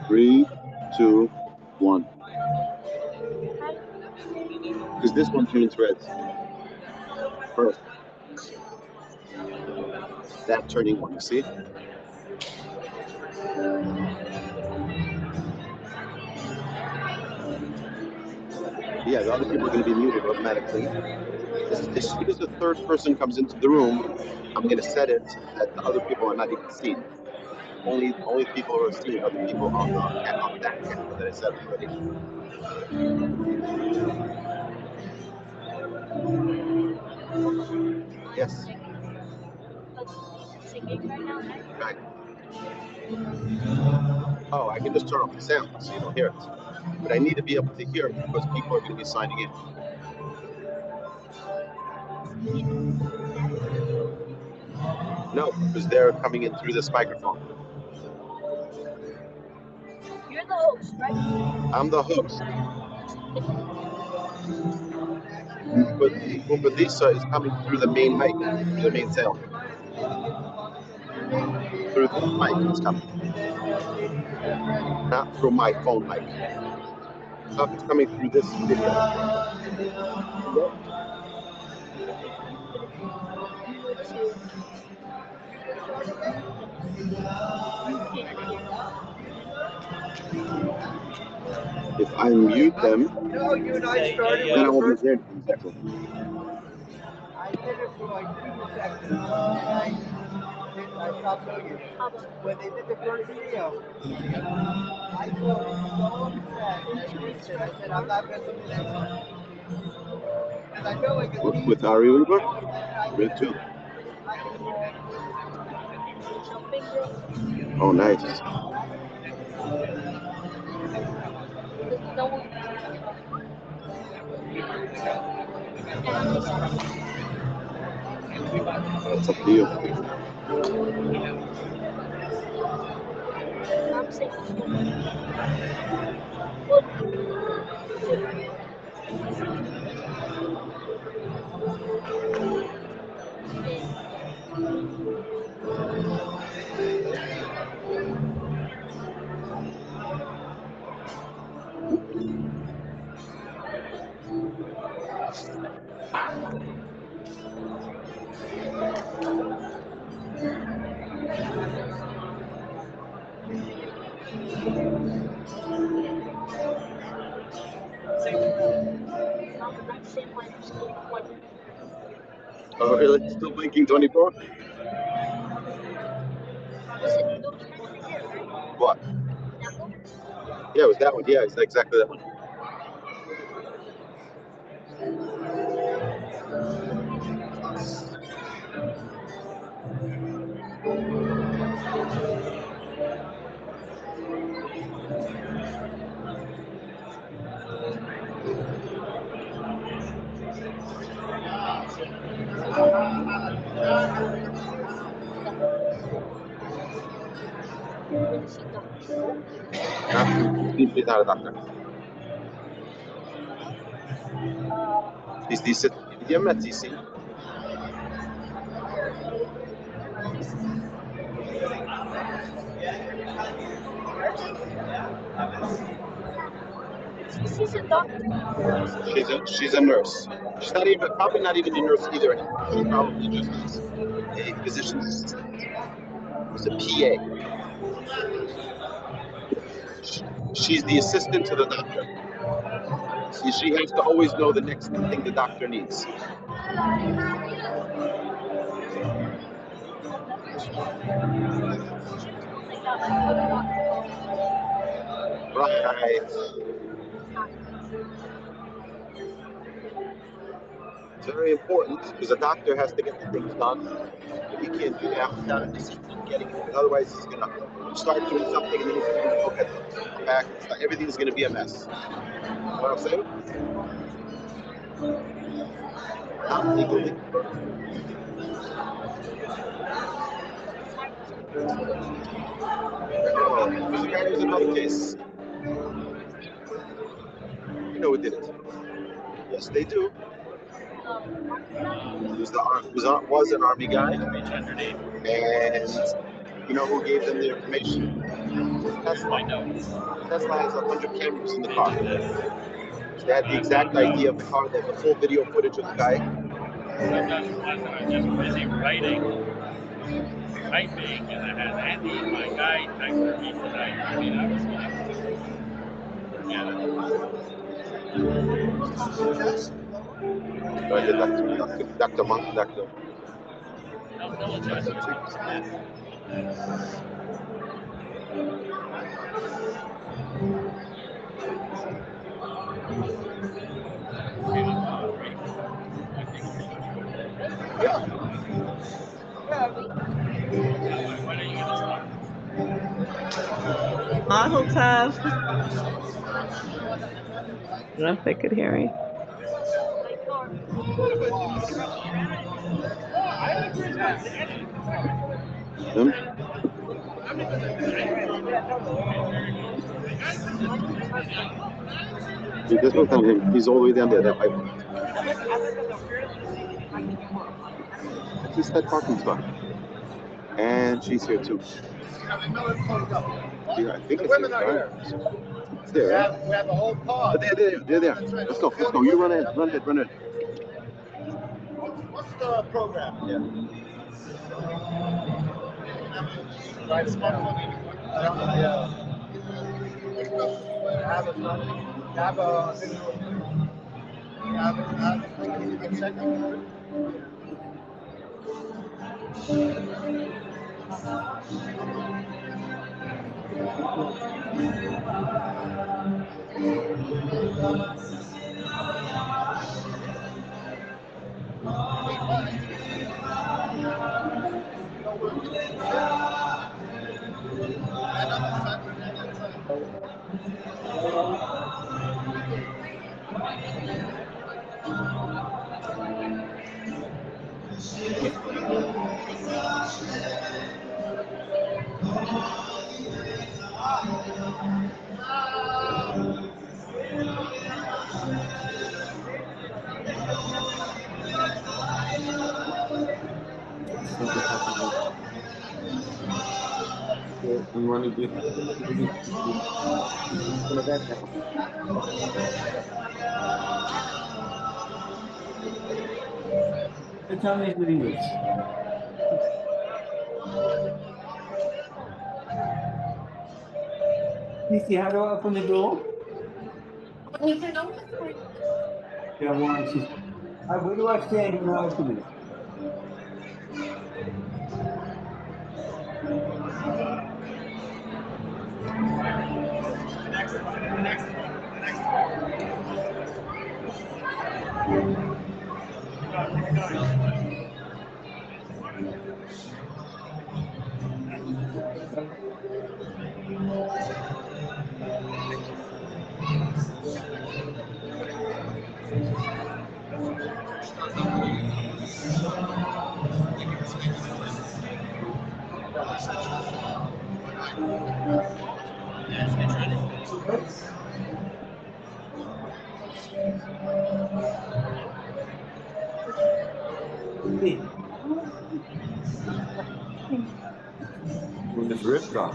Three, two, one. Because this one turns red. First. That turning one, you see? Yeah, the other people are going to be muted automatically. As soon as the third person comes into the room, I'm going to set it that the other people are not even seen. Only people who are seen are the people on that camera that I set already. Yes. Right. Oh, I can just turn off the sound so you don't hear it. But I need to be able to hear it because people are going to be signing in. No, because they're coming in through this microphone. You're the host, right? I'm the host. But Lisa is coming through the main mic, through the main sound. Through this mic, it's coming. Not through my phone mic. It's coming through this video. Yep. If I mute them, then I won't be hearing them exactly. I did it for like 2 seconds, and I stopped doing it. When they did the first video, I got so upset. I said, I'm not going to do the next one. Because I feel like it's With Ari Uber? Me too. Oh, nice. It's up to you. Oh, really? Still blinking 24? What? Yeah, it was that one. Yeah, it's exactly that one. He's not a doctor. He's the DMTC. She's a doctor. She's a nurse. She's probably not even a nurse either. She probably just is a physician's assistant. It's a PA. She's the assistant to the doctor. See, she has to always know the next thing the doctor needs. Right. It's very important because a doctor has to get the things done. But he can't do that without an assistant getting it. Because otherwise, he's going to start doing something and then he's going to go get come back. Everything's going to be a mess. You know what I'm saying? Not legally. Oh, there's a guy who's another case. You know who did it? Yes, they do. Was an army guy, and you know who gave them the information? Tesla. Tesla has 100 cameras in the car. They had the exact idea of the car. They have the full video footage of the guy. Sometimes it was I was just busy writing, typing, and I had Andy, my guy, type for me tonight. I mean, I was forget it. Dr. Monk, Dr. No, double check. When are you going to start? Mazel tov. I don't know if they could hear me. This one, he's all the way down there. That pipe. It's just that parking spot. And she's here too. Yeah, I think it's here. It's there, right? We have a whole pod. But they're there. Let's go. You run ahead. What's the program? Yeah. Right, it's one. Yeah. Have a second. You want to get Tell me in English. Nisi, how do I open the door? Yeah, one, two. Where do I stand when I open it? when this rib drop.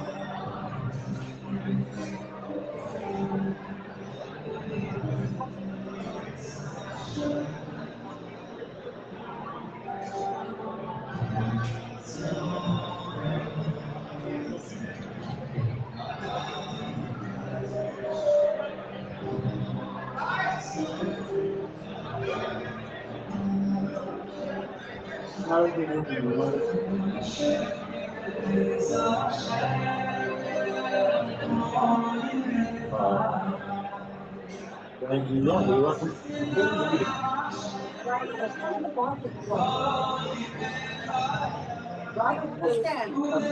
How do you open the door? Thank you. Yeah, you're welcome. Okay.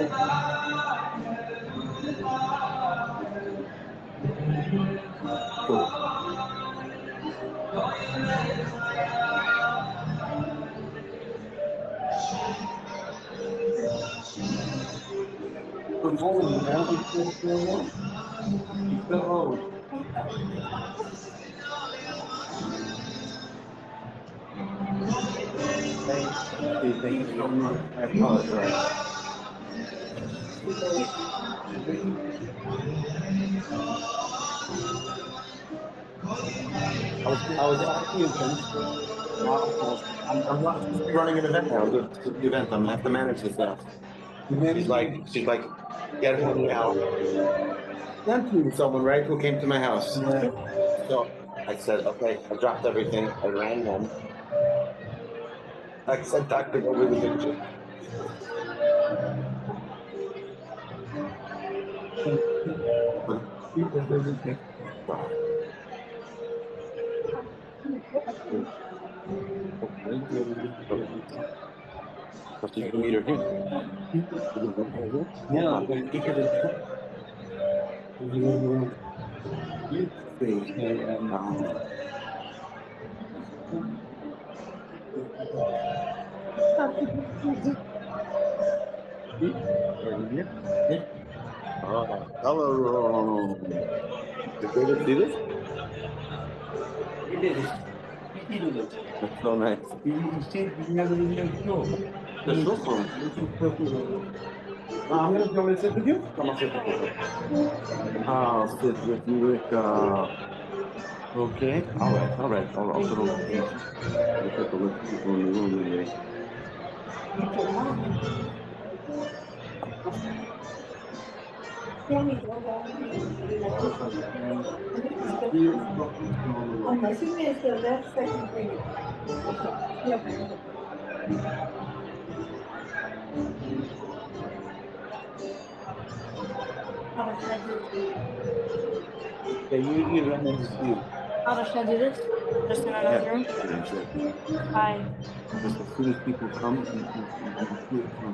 Cool. Good morning, man. It's so old. Okay, thank you so much. I apologize. I was at the event. I'm running an event now. The event. I'm gonna have to manage this now. She's like, get me out. Sent me someone, right, who came to my house. Yeah. So I said, okay, I dropped everything. I ran home. I said, Doctor, go with the picture. Wow. But you can meet her here. Yeah, but because you oh, hello. You good to see this? That's so nice. The showroom. I'm gonna go and sit with you. Come on, sit with you. I'll sit with you, okay. All right. I'll put a little thing. I'll put the little people in the room anyway. Yeah, you run into you. How should I do this? Just in another room? Yeah, sure. Hi. Just as soon as people come, you do it from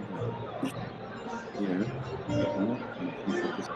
here. And you put this.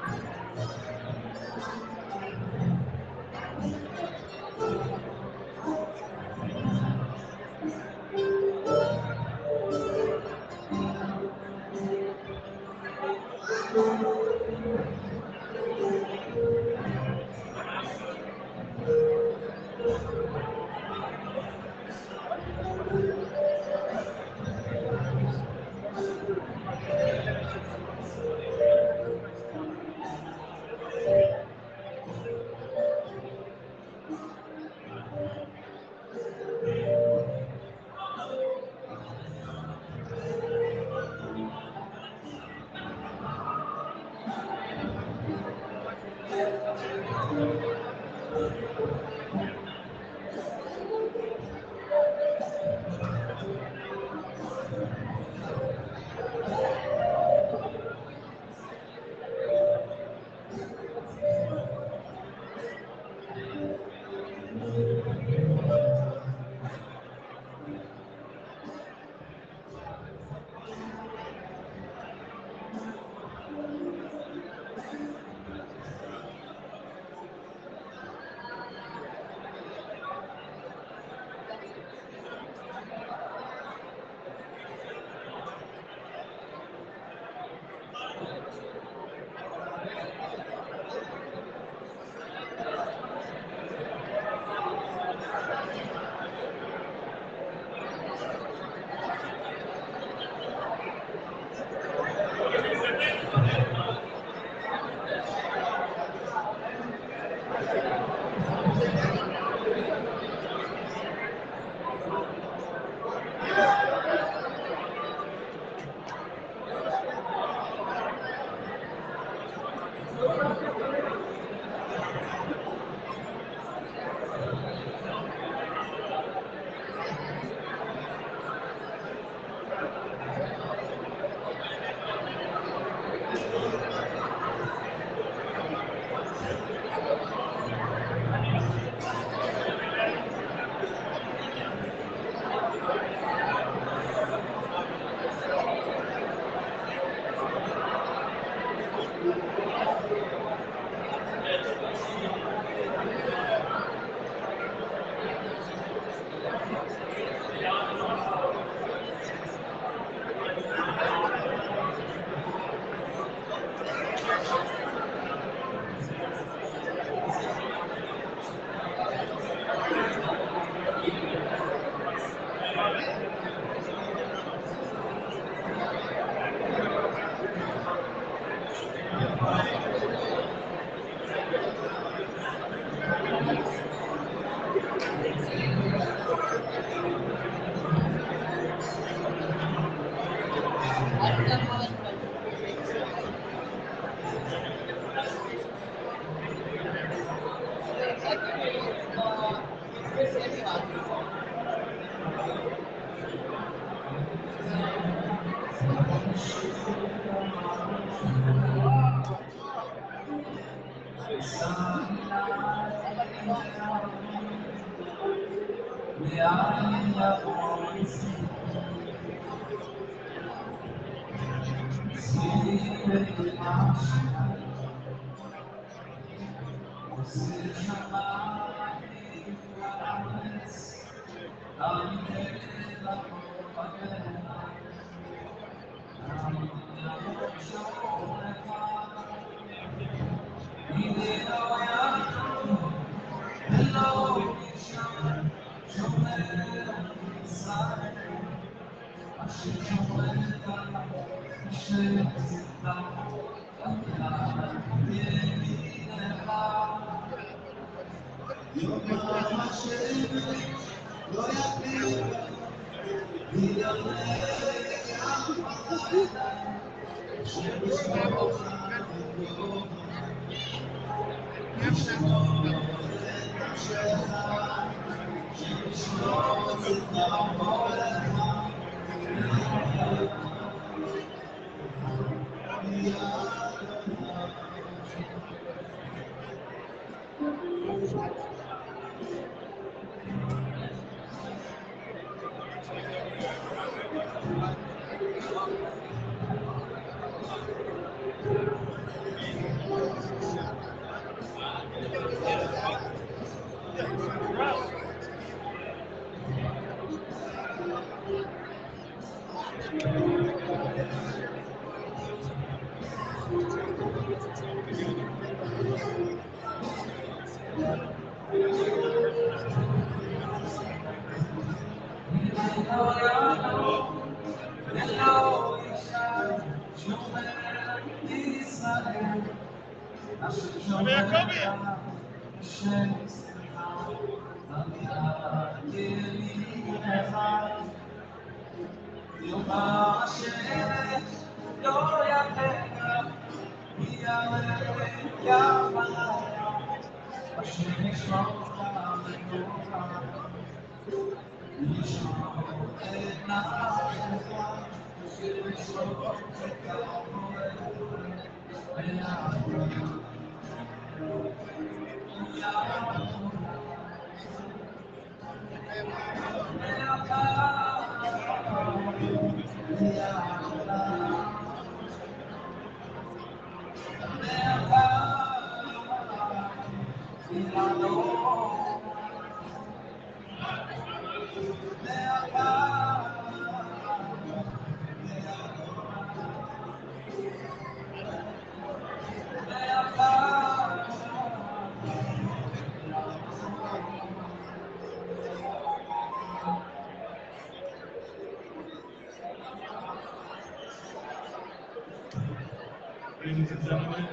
Ladies and gentlemen,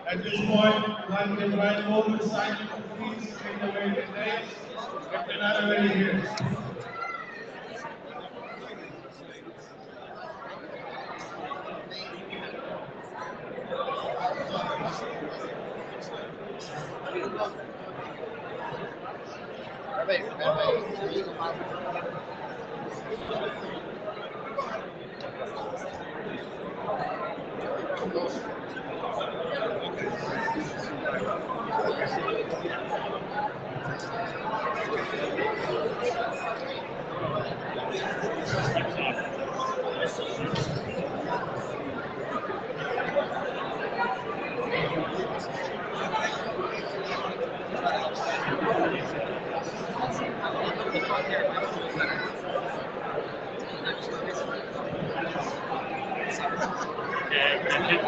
at this point, I'd like to invite all the disciples to please make their way to the stage if they're not already here.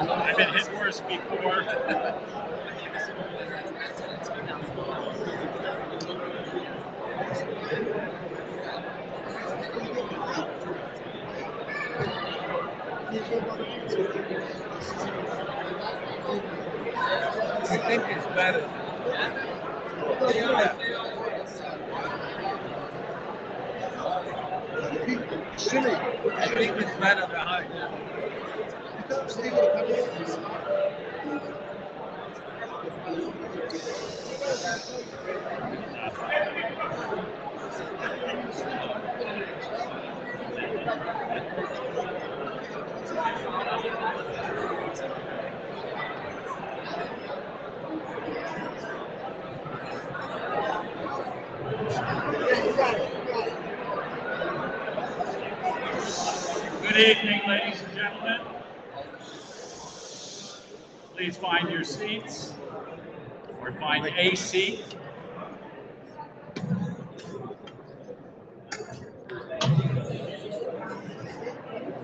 I've been hit worse before. I think it's better. I think it's better behind. Good evening, ladies and gentlemen. Please find your seats, or find a seat.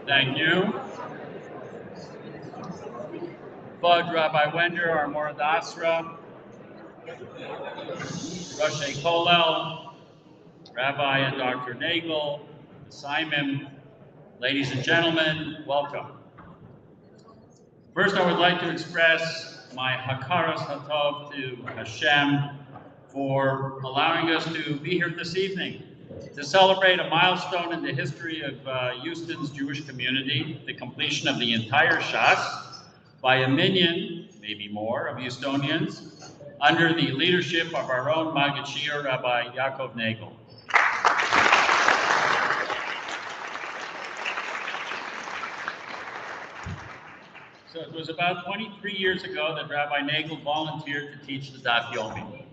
Thank you. Bud Rabbi Wender, our Morad Asra, Rosh Kolel, Rabbi and Dr. Nagel, Siyum, ladies and gentlemen, welcome. First, I would like to express my hakaras hatov to Hashem for allowing us to be here this evening to celebrate a milestone in the history of Houston's Jewish community, the completion of the entire Hashas by a minyan, maybe more, of Houstonians under the leadership of our own Maggid Shir, Rabbi Yaakov Nagel. So it was about 23 years ago that Rabbi Nagel volunteered to teach the Daf Yomi.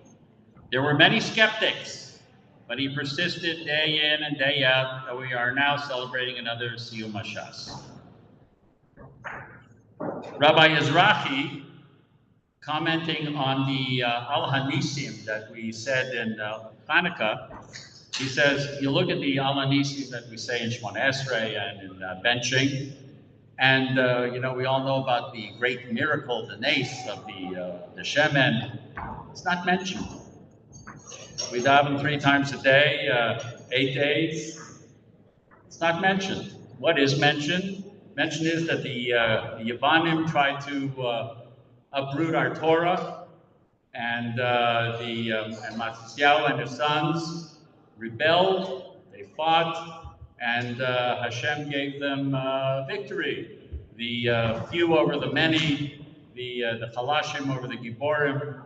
There were many skeptics, but he persisted day in and day out, and we are now celebrating another Siyum Hashas. Rabbi Ezrahi, commenting on the Al Hanisim that we said in Hanukkah, he says, you look at the Al Hanisim that we say in Shemona Esrei and in benching, and we all know about the great miracle, the nace of the shemen. It's not mentioned. We daven 3 times a day, 8 days. It's not mentioned. What is mentioned? Mentioned is that the Yavanim tried to uproot our Torah, and Matisyahu and his sons rebelled. They fought, and Hashem gave them victory. The few over the many, the Chalashim over the Giborim.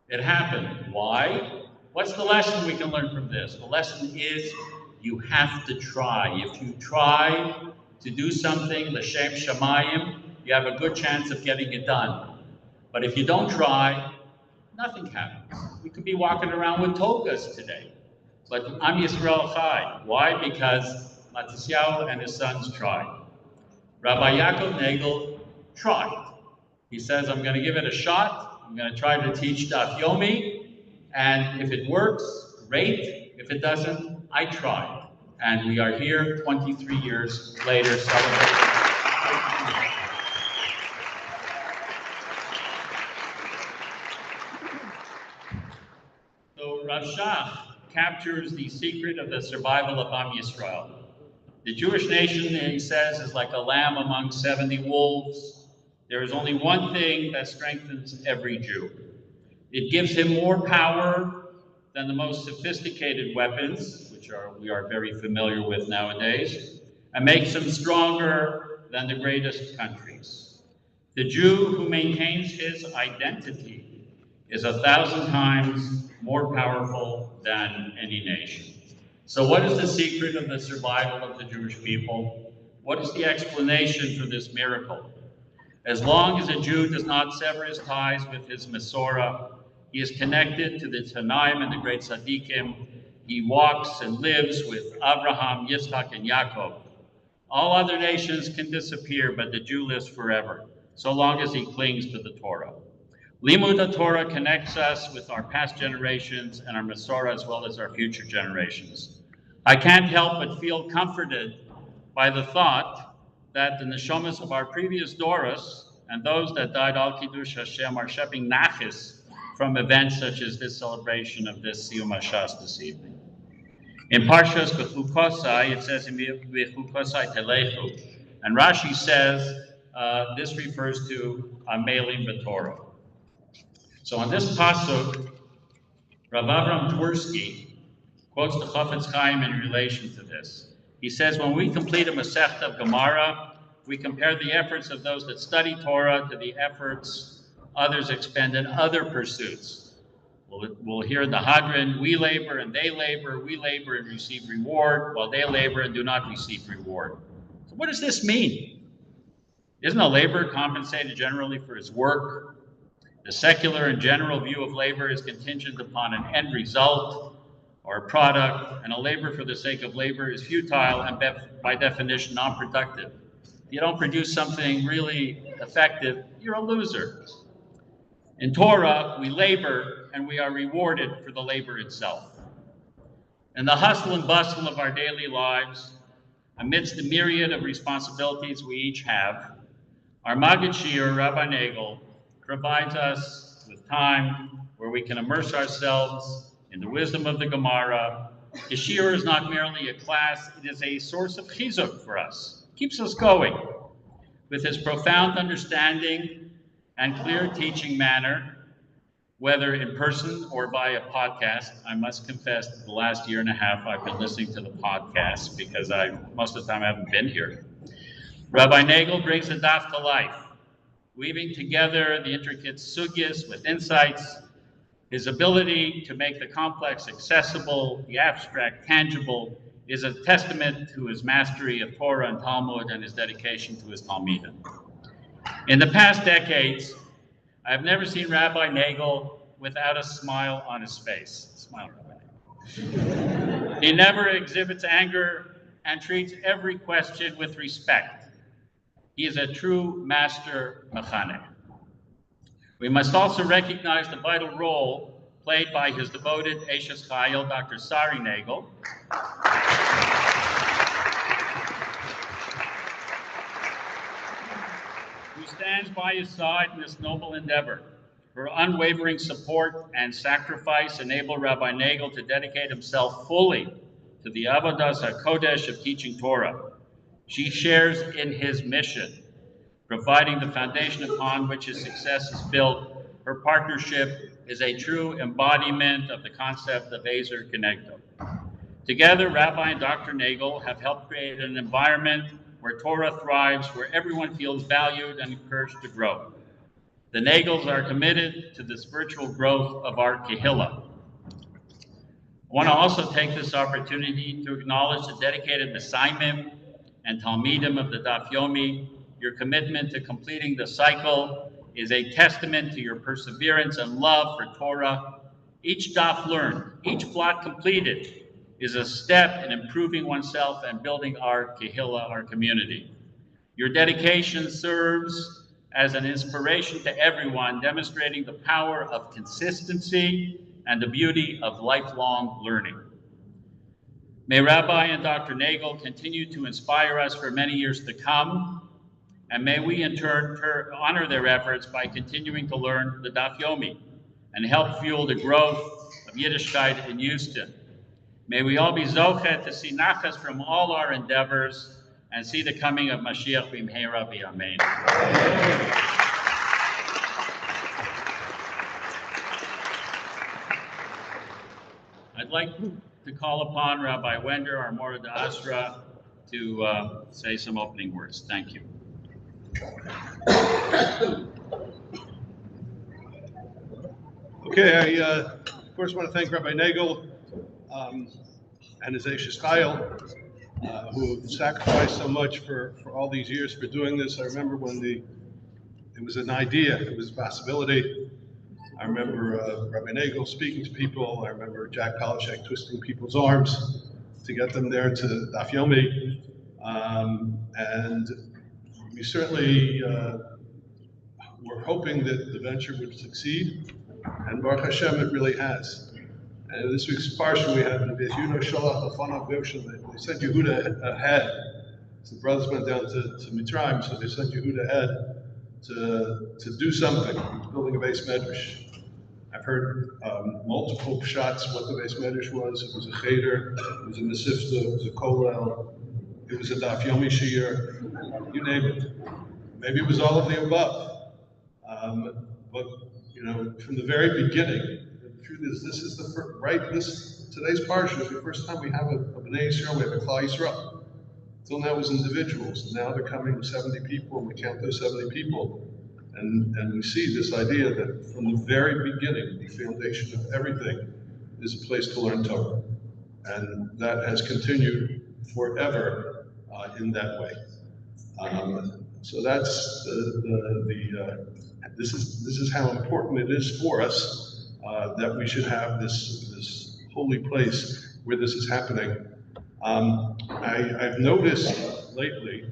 It happened. Why? What's the lesson we can learn from this? The lesson is you have to try. If you try to do something, l'shem shamayim, you have a good chance of getting it done. But if you don't try, nothing happens. We could be walking around with togas today. But Am Yisrael Chai. Why? Because Matisyahu and his sons tried. Rabbi Yaakov Nagel tried. He says, I'm going to give it a shot. I'm going to try to teach Daf Yomi. And if it works, great. If it doesn't, I tried. And we are here 23 years later celebrating. So Rav Shach captures the secret of the survival of Am Yisrael. The Jewish nation, he says, is like a lamb among 70 wolves. There is only one thing that strengthens every Jew. It gives him more power than the most sophisticated weapons, which we are very familiar with nowadays, and makes him stronger than the greatest countries. The Jew who maintains his identity is 1,000 times more powerful than any nation. So what is the secret of the survival of the Jewish people? What is the explanation for this miracle? As long as a Jew does not sever his ties with his Masorah, he is connected to the Tanaim and the great Tzaddikim. He walks and lives with Abraham, Yitzchak, and Yaakov. All other nations can disappear, but the Jew lives forever, so long as he clings to the Torah. Limud Torah connects us with our past generations and our Masorah as well as our future generations. I can't help but feel comforted by the thought that the neshamas of our previous Doros and those that died al Kiddush Hashem are shepping nachis from events such as this celebration of this Siyum Hashas this evening. In Parshas Bechukosai, it says in Bechukosai Telechu, and Rashi says this refers to Amelim B'Torah. So on this pasuk, Rav Avram Twersky quotes the Chafetz Chaim in relation to this. He says, when we complete a Masechta of Gemara, we compare the efforts of those that study Torah to the efforts others expend in other pursuits. We'll hear the Hadran, we labor and receive reward, while they labor and do not receive reward. So what does this mean? Isn't a laborer compensated generally for his work? The secular and general view of labor is contingent upon an end result or a product, and a labor for the sake of labor is futile and by definition non-productive. If you don't produce something really effective, you're a loser. In Torah, we labor and we are rewarded for the labor itself. In the hustle and bustle of our daily lives, amidst the myriad of responsibilities we each have, our Maggid Shir, Rabbi Nagel, provides us with time where we can immerse ourselves in the wisdom of the Gemara. His Shir is not merely a class, it is a source of chizuk for us. It keeps us going. With his profound understanding and clear teaching manner, whether in person or via podcast. I must confess that the last year and a half I've been listening to the podcast because most of the time I haven't been here. Rabbi Nagel brings the daf to life, weaving together the intricate sugyas with insights. His ability to make the complex accessible, the abstract tangible, is a testament to his mastery of Torah and Talmud and his dedication to his Talmidim. In the past decades, I've never seen Rabbi Nagel without a smile on his face. Smile, Rabbi Nagel. He never exhibits anger and treats every question with respect. He is a true master mechanech. We must also recognize the vital role played by his devoted Eishes Chayil, Dr. Sari Nagel, who stands by his side in this noble endeavor. Her unwavering support and sacrifice enable Rabbi Nagel to dedicate himself fully to the Avodas HaKodesh of teaching Torah. She shares in his mission, providing the foundation upon which his success is built. Her partnership is a true embodiment of the concept of Ezer Kenegdo. Together, Rabbi and Dr. Nagel have helped create an environment where Torah thrives, where everyone feels valued and encouraged to grow. The Nagels are committed to the spiritual growth of our Kehillah. I want to also take this opportunity to acknowledge the dedicated Messiahim and Talmidim of the Daf Yomi. Your commitment to completing the cycle is a testament to your perseverance and love for Torah. Each daf learned, each blot completed, is a step in improving oneself and building our Kehillah, our community. Your dedication serves as an inspiration to everyone, demonstrating the power of consistency and the beauty of lifelong learning. May Rabbi and Dr. Nagel continue to inspire us for many years to come, and may we in turn honor their efforts by continuing to learn the Daf Yomi and help fuel the growth of Yiddishkeit in Houston. May we all be zochet to see nachas from all our endeavors and see the coming of Mashiach b'mheira b'yameinu. I'd like to call upon Rabbi Wender, our Mora d'Asra, to say some opening words. Thank you. Okay, I of course want to thank Rabbi Nagel and his Eishes Chayil, who sacrificed so much for all these years for doing this. I remember when it was an idea, it was a possibility. I remember Rabbi Nagel speaking to people. I remember Jack Palachek twisting people's arms to get them there to Daf Yomi. And we certainly were hoping that the venture would succeed, and Baruch Hashem, it really has. And this week's parsha, we had the Yehuda Sholach Lefanav Goshen. They sent Yehuda ahead. So the brothers went down to Mitzrayim, so they sent Yehuda ahead to do something, building a base medrash. I've heard multiple shots what the base medrash was. It was a cheder, it was a mesifta, it was a kolel, it was a daf yomi shir, you name it. Maybe it was all of the above. But you know, from the very beginning, the truth is, this is the first, today's parsha is the first time we have a Bnei Yisrael, we have a Klal Yisrael. Until now it was individuals. Now they're coming 70 people, and we count those 70 people And we see this idea that from the very beginning, the foundation of everything is a place to learn Torah. And that has continued forever in that way. So that's this is how important it is for us that we should have this holy place where this is happening. I've noticed lately,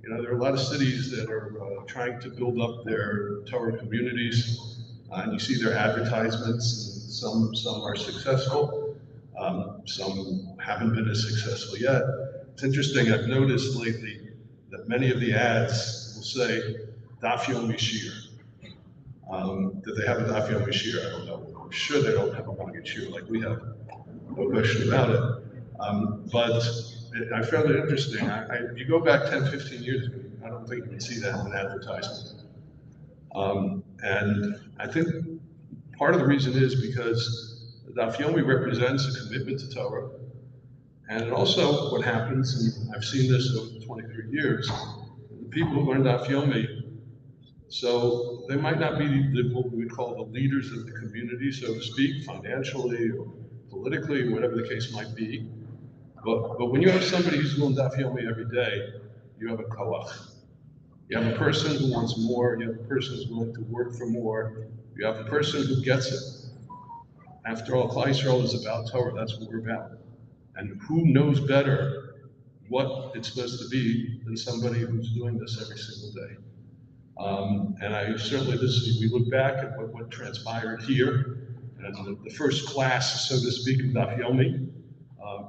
there are a lot of cities that are trying to build up their Torah communities, and you see their advertisements, and some are successful, some haven't been as successful yet. It's interesting, I've noticed lately that many of the ads will say, Daf Yomi Shir. That they have a Daf Yomi Shir, I don't know. I'm sure they don't have a Maggid Shir like we have, no question about it. But I found it interesting. If you go back 10, 15 years ago, I don't think you would see that in an advertisement. And I think part of the reason is because Daf Yomi represents a commitment to Torah. And also what happens, and I've seen this over 23 years, the people who learn Daf Yomi, so they might not be what we would call the leaders of the community, so to speak, financially or politically, or whatever the case might be. But when you have somebody who's doing Daf Yomi every day, you have a koach. You have a person who wants more, you have a person who's willing to work for more, you have a person who gets it. After all, Klal Yisrael is about Torah, that's what we're about. And who knows better what it's supposed to be than somebody who's doing this every single day. And I certainly, we look back at what transpired here, and the first class, so to speak, of Daf Yomi,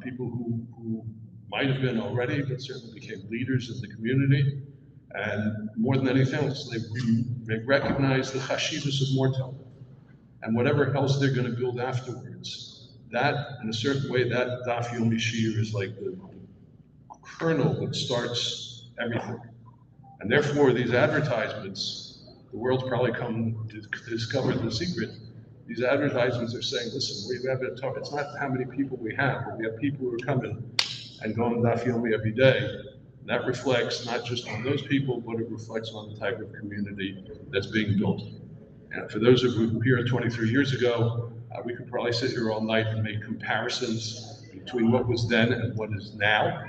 people who might have been already, but certainly became leaders in the community. And more than anything else, they recognize the Hashas of more Torah. And whatever else they're going to build afterwards, that, in a certain way, that Daf Yomi Shir is like the kernel that starts everything. And therefore, these advertisements, the world's probably come to discover the secret. These advertisements are saying, listen, we have a Torah. It's not how many people we have, but we have people who are coming and going Daf Yomi every day. That reflects not just on those people, but it reflects on the type of community that's being built. And for those of you who were here 23 years ago, we could probably sit here all night and make comparisons between what was then and what is now.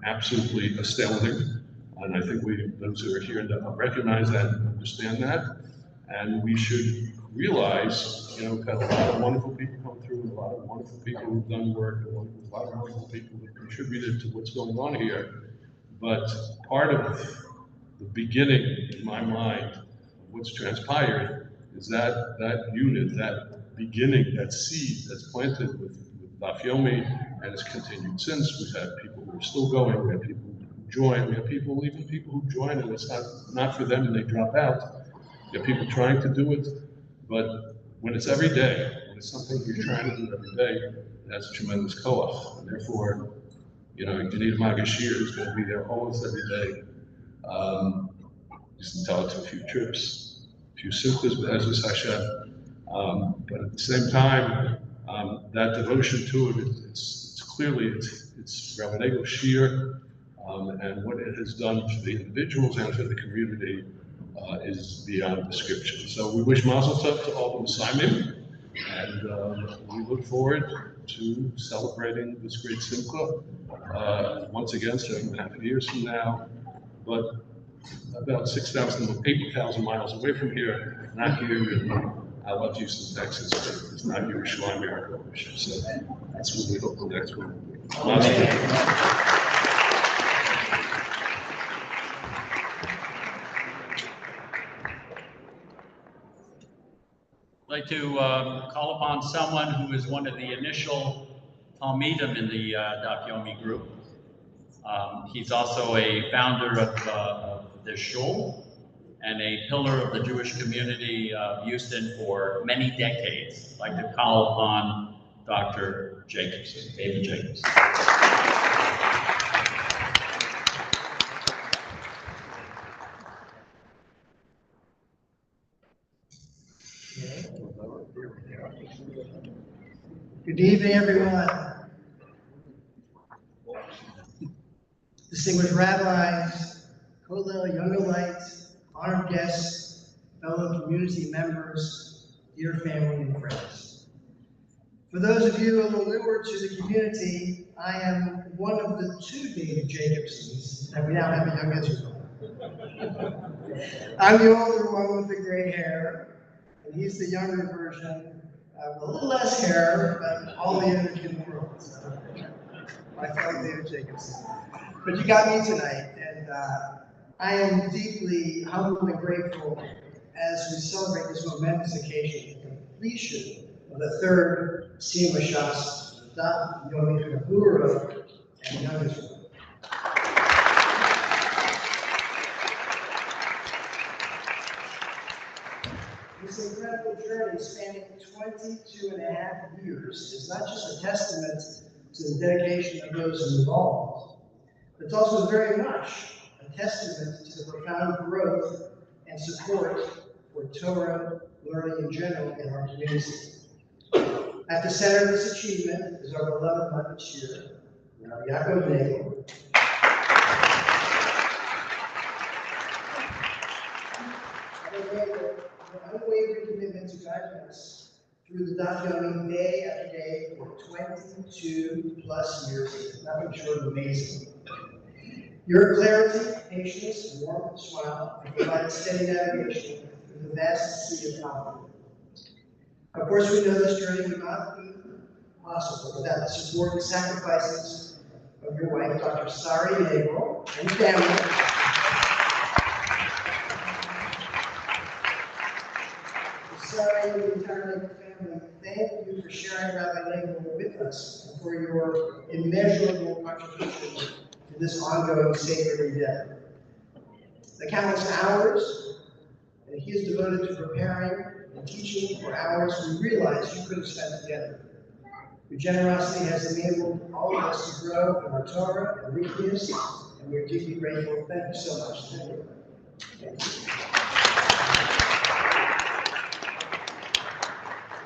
Absolutely astounding. And I think those who are here recognize that and understand that. And we should realize, we've had a lot of wonderful people come through, and a lot of wonderful people who've done work, and a lot of wonderful people who've contributed to what's going on here. But part of the beginning, in my mind, of what's transpired is that unit, that beginning, that seed that's planted with Daf Yomi, and it's continued since. We've had people who are still going, we have people who join, we have even people who join and it's not for them and they drop out. You have people trying to do it, but when it's every day, when it's something you're trying to do every day, that's a tremendous koach. And therefore, you need a Maggid Shir who's going to be there almost every day. Just tell it to a few trips, a few simchas, but as is Hashem. But at the same time, that devotion to it, it's clearly, it's Rabbi Nego's Shir, and what it has done for the individuals and for the community is beyond description. So we wish Mazel Tov to all the Messiahim, and we look forward to celebrating this great Simcha once again 7.5 years from now, but about 8,000 miles away from here, not here in I love Houston, Texas, but it's not Yerushalayim, America. So that's what we hope the next one will be. I'd like to call upon someone who is one of the initial Talmidim in the Daf Yomi group. He's also a founder of the shul and a pillar of the Jewish community of Houston for many decades. I'd like to call upon Dr. Jacobs, David Jacobs. Good evening, everyone. Distinguished rabbis, Kollel, younger lights, honored guests, fellow community members, dear family and friends. For those of you a little newer to the community, I am one of the two David Jacobsons, and we now have a young Israel. I'm the older one with the gray hair, and he's the younger version with a little less hair, but all the energy in the world. So, my fellow David Jacobson. But you got me tonight, and I am deeply humbled and grateful as we celebrate this momentous occasion, the completion of the third Siyum Hashas, Yomi, and Young Israel. This incredible journey spanning 22.5 years is not just a testament to the dedication of those involved, but it's also very much a testament to the profound growth and support for Torah learning in general in our community. At the center of this achievement is our beloved Market Rabbi Yaakov Nagel. Your unwavering commitment to guiding us through the Daf Yomi day after day for 22 plus years. Nothing short of amazing. Your clarity, patience, and warm smile have provided steady navigation through the vast sea of conflict. Of course, we know this journey would not be possible without the support and sacrifices of your wife, Dr. Sari Nagel, and family. Sorry, the entire Nagel family, thank you for sharing Rabbi Nagel with us and for your immeasurable contribution to this ongoing sacred endeavor. The countless hours that he is devoted to preparing and teaching for hours we realize you could have spent together. Your generosity has enabled all of us to grow in our Torah and weakness, and we're deeply grateful. Thank you so much. Thank you.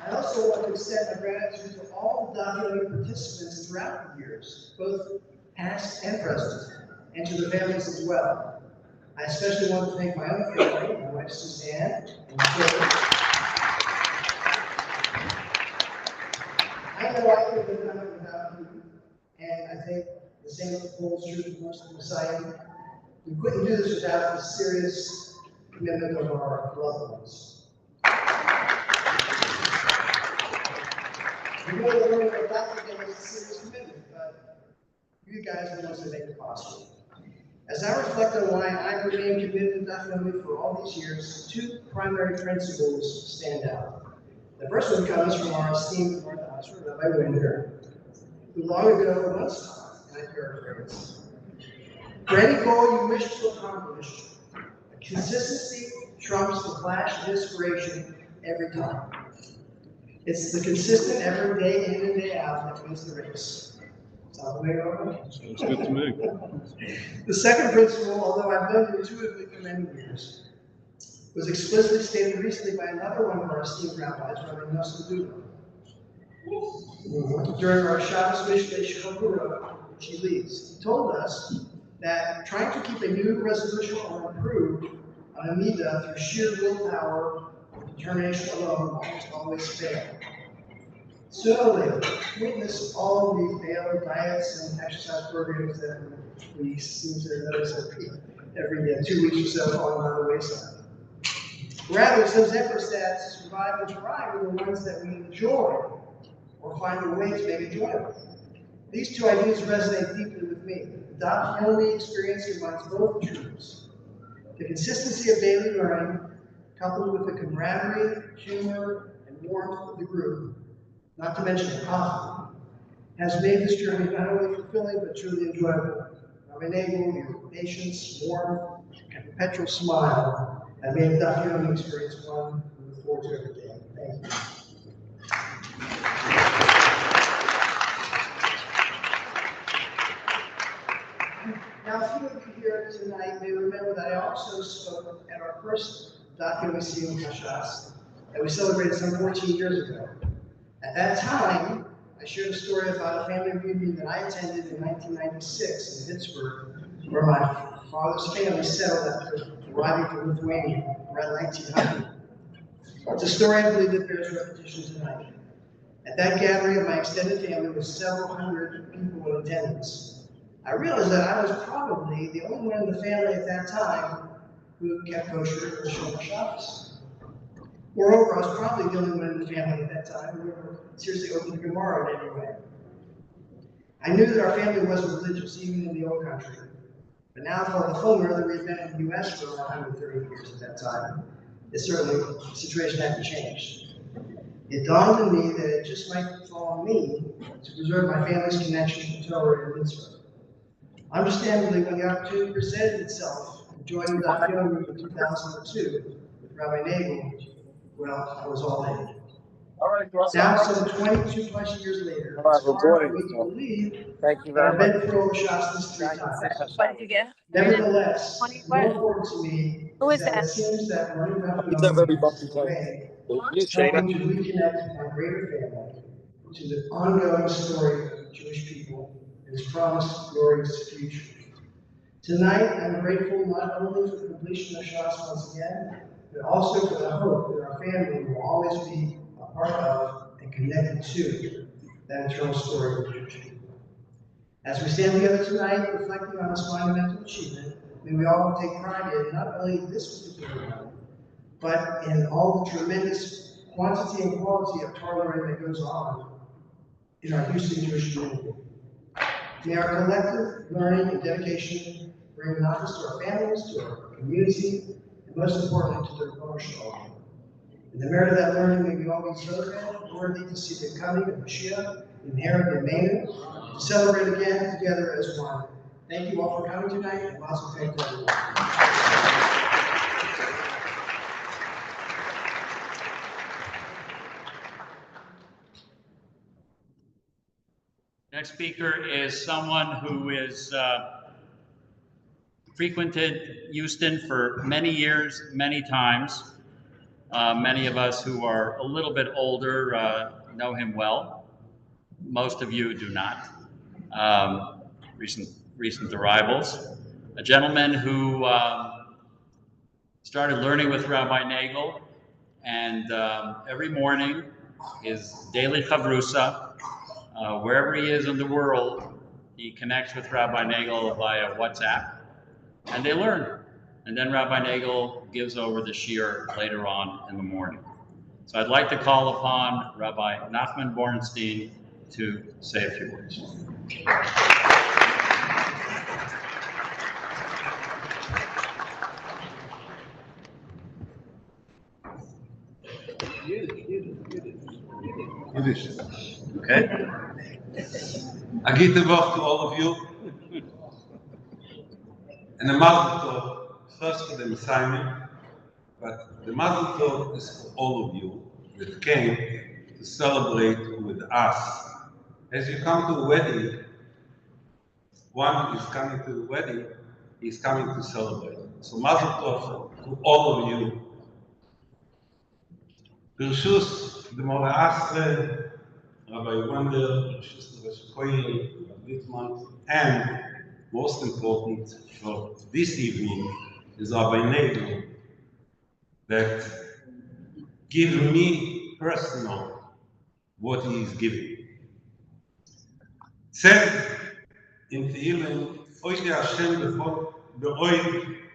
I also want to extend my gratitude to all the documented participants throughout the years, both past and present, and to their families as well. I especially want to thank my own family, my wife Suzanne, and children. I know I could have done it without you, and I think the same holds true for most of the site. We couldn't do this without the serious commitment of our loved ones. We know that learning about them is a serious commitment, but you guys are the ones that make it possible. As I reflect on why I've remained committed to Daf Yomi for all these years, two primary principles stand out. The first one comes from our esteemed fourth pastor, Rabbi Winder, who long ago once taught, and I paraphrase, for any goal you wish to accomplish, consistency trumps the flash of inspiration every time. It's the consistent effort day in and day out that wins the race. Sound the way over? Sounds good to me. The second principle, although I've known intuitively for many years, was explicitly stated recently by another one of our esteemed rabbis, Rabbi Nosson Duva, during our Shabbos Mishneh Shechor, which he leads. He told us that trying to keep a new resolution or improve on a midah through sheer willpower or determination alone almost always fail. Sooner or later, witness all of the failed diets and exercise programs that we seem to notice every 2 weeks or so falling by the wayside. Rather, those efforts that survive and thrive are the ones that we enjoy or find a way to make enjoyable. These two ideas resonate deeply with me. The Daf Yomi experience combines both truths. The consistency of daily learning, coupled with the camaraderie, humor, and warmth of the group, not to mention the coffee, has made this journey not only fulfilling but truly enjoyable. Rabbi Nagel, your patience, warmth, and perpetual smile have made the Daf Yomi experience one we look forward to every day. Thank you. Now, a few of you here tonight may remember that I also spoke at our first Daf Yomi Siyum Hashas that we celebrated some 14 years ago. At that time, I shared a story about a family reunion that I attended in 1996 in Pittsburgh, where my father's family settled after arriving from Lithuania around 1900. It's a story I believe that bears repetition tonight. At that gathering of my extended family with several hundred people in attendance, I realized that I was probably the only one in the family at that time who kept kosher and showed Hashas. Moreover, I was probably the only one in the family at that time who ever seriously opened the Gemara in any way. I knew that our family wasn't religious, even in the old country. But now, for the full that we had been in the US for 130 years at that time, the situation hadn't changed. It dawned on me that it just might fall on me to preserve my family's connection to Torah and mitzvah. Understandably, when the opportunity presented itself to join the Yomi in 2002 with Rabbi Nagel, well, I was all in. Now, some 22 plus years later, it's hard for me to believe that I've been through Hashas 3 times. What did you get? Nevertheless, more important to me is that it seems that learning about the Yomi is a way helping to reconnect my greater family to the ongoing story of the Jewish people and its promised glorious future. Tonight, I'm grateful not only for the completion of Hashas once again, but also for the hope that our family will always be a part of and connected to that eternal story of the Jewish people. As we stand together tonight, reflecting on this monumental achievement, may we all take pride in not only this particular one, but in all the tremendous quantity and quality of Torah learning that goes on in our Houston Jewish community. May our collective learning and dedication bring not just to our families, to our community, and most importantly, to the Rebbeinu Shalom. In the merit of that learning, may we all be so worthy to see the coming of Mashiach, inherit the Menu, to celebrate again together as one. Thank you all for coming tonight, and Mazel Tov to everyone. Next speaker is someone who is frequented Houston for many years, many times. Many of us who are a little bit older know him well. Most of you do not. Recent arrivals. A gentleman who started learning with Rabbi Nagel, and every morning his daily chavrusa, wherever he is in the world, he connects with Rabbi Nagel via WhatsApp, and they learn. And then Rabbi Nagel gives over the shiur later on in the morning. So I'd like to call upon Rabbi Nachman Bornstein to say a few words. Yiddish. Okay. A gute Woche to all of you. And a Mazel Tov, first for the Messiah, but the Mazel Tov is for all of you that came to celebrate with us. As you come to a wedding, one is coming to the wedding, he's coming to celebrate. So Mazel Tov to all of you. Bershus, the Mora Asre, Rabbi Wender, Bershus the Rosh Kohen, Rabbi Littman, and most important for this evening is Rabbi Nagel that give me personal what he is giving. Said in Tehillim, Oy Hashem b'chol be'oy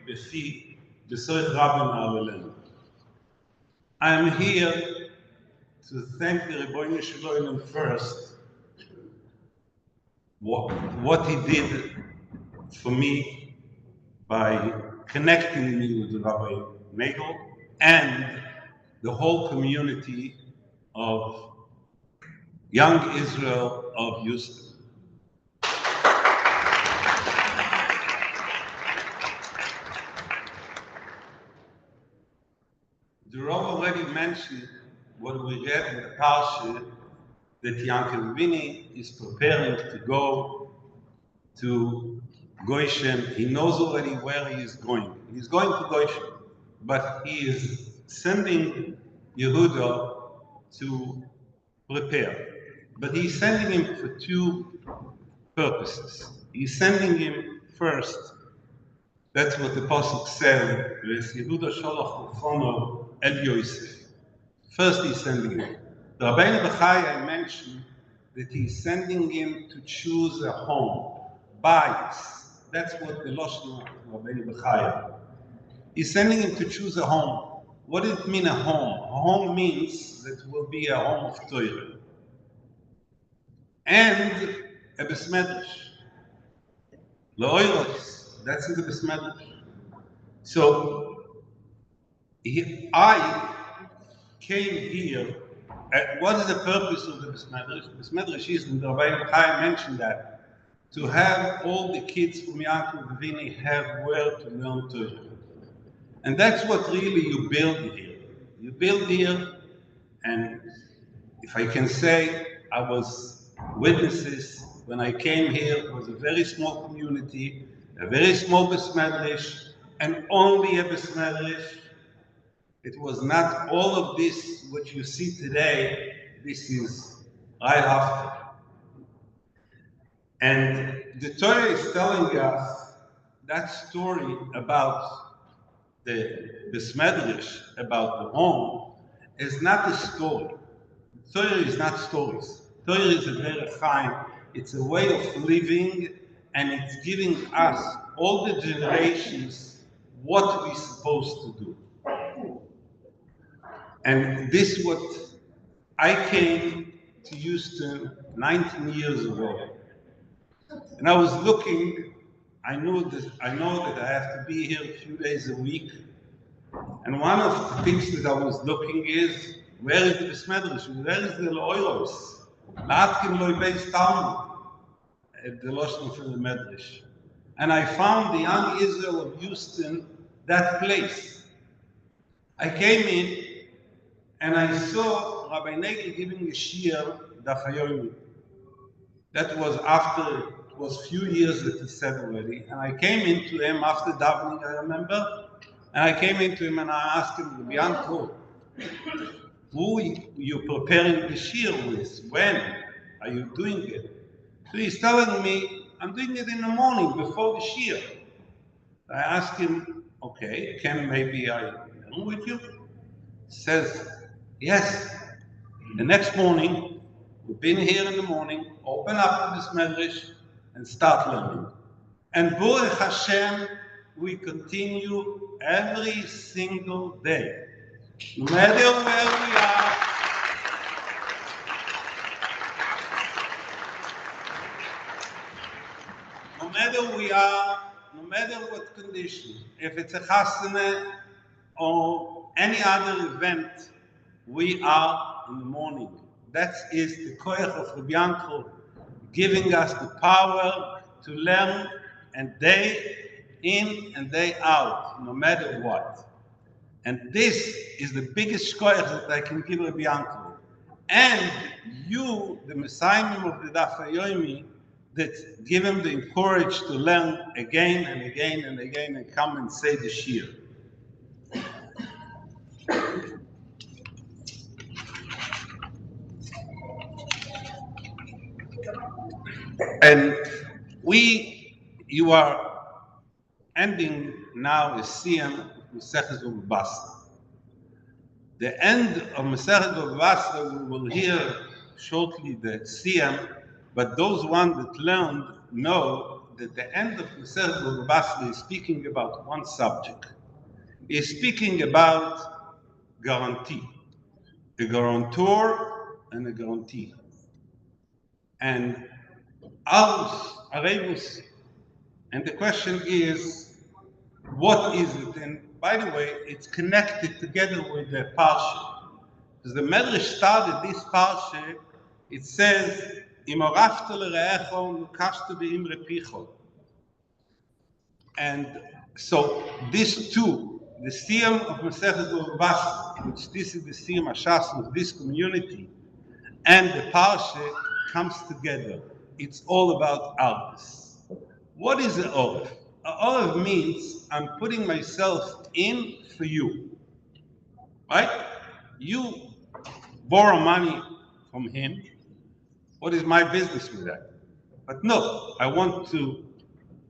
b'fi b'soich rabim ha'olem. I am here to thank the Rebbeinu Shalom first, what he did for me by connecting me with Rabbi Nagel and the whole community of Young Israel of Houston. The Rav already mentioned what we read in the Parsha that Yankel Vini is preparing to go to Goshen. He knows already where he is going. He's going to Goshen, but he is sending Yehuda to prepare. But he's sending him for two purposes. He's sending him first That's what the Pasuk says. El Yosef. First he's sending him. The Rabbeinu Bechai, I mentioned that he's sending him to choose a home. Bias. That's what the Lashon of Rabbeinu Bechai. He's sending him to choose a home. What does it mean, a home? A home means that it will be a home of Torah. And a besmedrash. Lo'oiros. That's in the besmedrash. So, I came here. What is the purpose of the besmedrash? Besmedrash is, and the Rabbi Chaim mentioned that, to have all the kids from Yaakov Avinu have where to learn Torah. And that's what really you build here. You build here, and if I can say, I was witnesses when I came here. It was a very small community, a very small besmedrash, and only a besmedrash. It was not all of this, what you see today. This is right after. And the Torah is telling us that story about the besmedrash, about the home, is not a story. Torah is not stories. Torah is a very fine, it's a way of living, and it's giving us, all the generations, what we're supposed to do. And this is what I came to Houston 19 years ago. And I was looking, I know that I have to be here a few days a week. And one of the things that I was looking is, where is the besmedrash? Where is the lo'oros? La'atkim lo'i beis Talmud, at the Lashon for the medrash. And I found the young Israel of Houston, that place. I came in, and I saw Rabbi Nagel giving a shiur, Yomi. That was after, it was a few years that he said already. And I came into him after davening, I remember. And I came into him and I asked him, Bianco, who you preparing the shiur with? When are you doing it? So he's telling me, I'm doing it in the morning before the shiur. I asked him, okay, can maybe I learn with you? He says, yes. The next morning, we've been here in the morning, open up the besmedrash and start learning. And Baruch Hashem, we continue every single day. No matter where we are, no matter what condition, if it's a chasana or any other event, we are in the morning. That is the koyach of Rabbi Yankel, giving us the power to learn, and day in and day out, no matter what. And this is the biggest koyach that I can give Rabbi Yankel. And you, the Messiah of the Daf Yomi, that give him the courage to learn again and again and again and come and say the shiur. And you are ending now a Siyum of Masechet Bava Basra. The end of Masechet Bava Basra, we will hear shortly the Siyum, but those ones that learned know that the end of Masechet Bava Basra is speaking about one subject. It's speaking about guarantee, a guarantor and a guarantee. And Arevus. And the question is, what is it? And by the way, it's connected together with the parsha. Because the Medrash started this parsha, it says, and so these two, the Siyum of Masechet Bava Basra, which this is the Siyum Hashas of this community, and the parsha comes together. It's all about Arvis. What is an Orif? An Orif means I'm putting myself in for you, right? You borrow money from him. What is my business with that? But no, I want to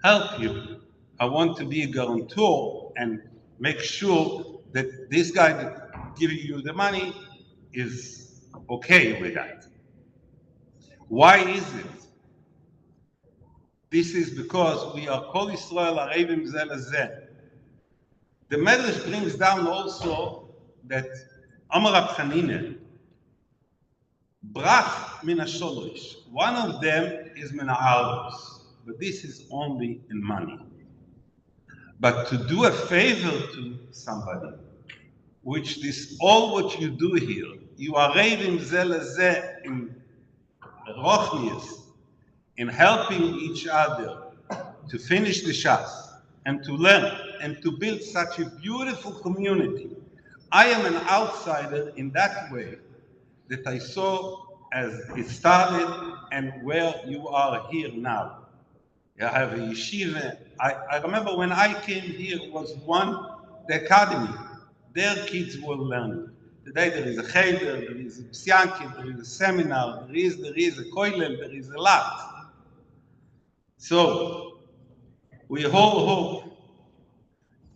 help you. I want to be a guarantor and make sure that this guy that giving you the money is okay with that. Why is it? This is because we are Kol Yisrael Arevim Zeh Lezeh. The Medrash brings down also that Amar Rab Chanina, Brach min hasholosh. One of them is min ha'arvos, but this is only in money. But to do a favor to somebody, which this all what you do here, you are Arevim Zeh Lezeh in Rochnius, in helping each other to finish the Shas and to learn and to build such a beautiful community. I am an outsider in that way that I saw as it started and where you are here now. You have a yeshiva. I remember when I came here, it was the academy. Their kids were learning. Today there is a cheder, there is a psyankin, there is a seminar, there is a koilel, there is a lot. So we all hope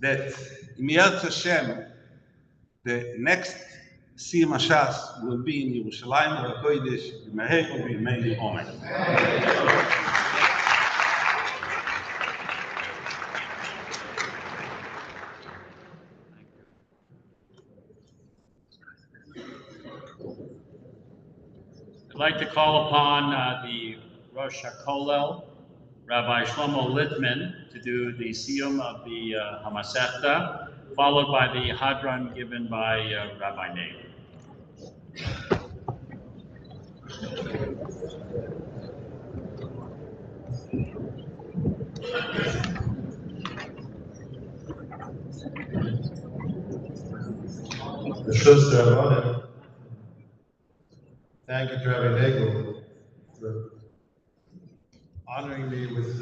that in Yirtzeh Hashem, the next Siyum Hashas will be in Yerushalayim HaKodesh, b'meheiru b'yimei Omer. I'd like to call upon the Rosh HaKollel, Rabbi Shlomo Littman, to do the Siyum of the Hamasechta, followed by the Hadran given by Rabbi Nagel. Thank you to Rabbi Nagel for honoring me with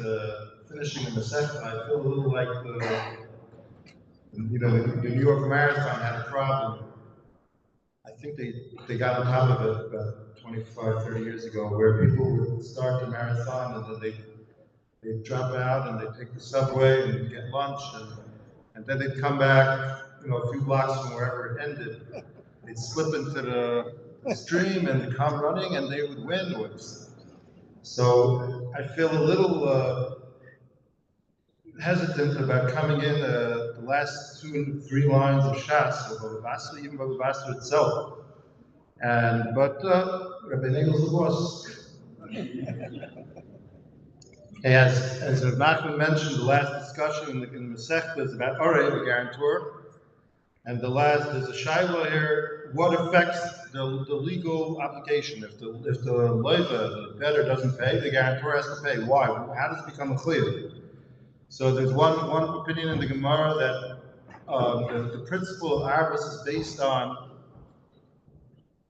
finishing the Masechta. I feel a little like the New York Marathon had a problem. I think they got on top of it about 25, 30 years ago, where people would start the marathon and then they'd drop out and they'd take the subway and get lunch and then they'd come back, a few blocks from wherever it ended. They'd slip into the stream and come running and they would win. So I feel a little hesitant about coming in the last 2 and 3 lines of Shas, of Baba Basra, even Baba Basra itself. But Rabbi Nagel's the boss. As Rav Nachman mentioned, the last discussion in the Masechta is about Orei, the guarantor. And there's a shaila here, what affects the legal obligation? If the loiva, the debtor, doesn't pay, the guarantor has to pay. Why? How does it become a chiyuv? So there's one opinion in the Gemara that the principle of Arbus is based on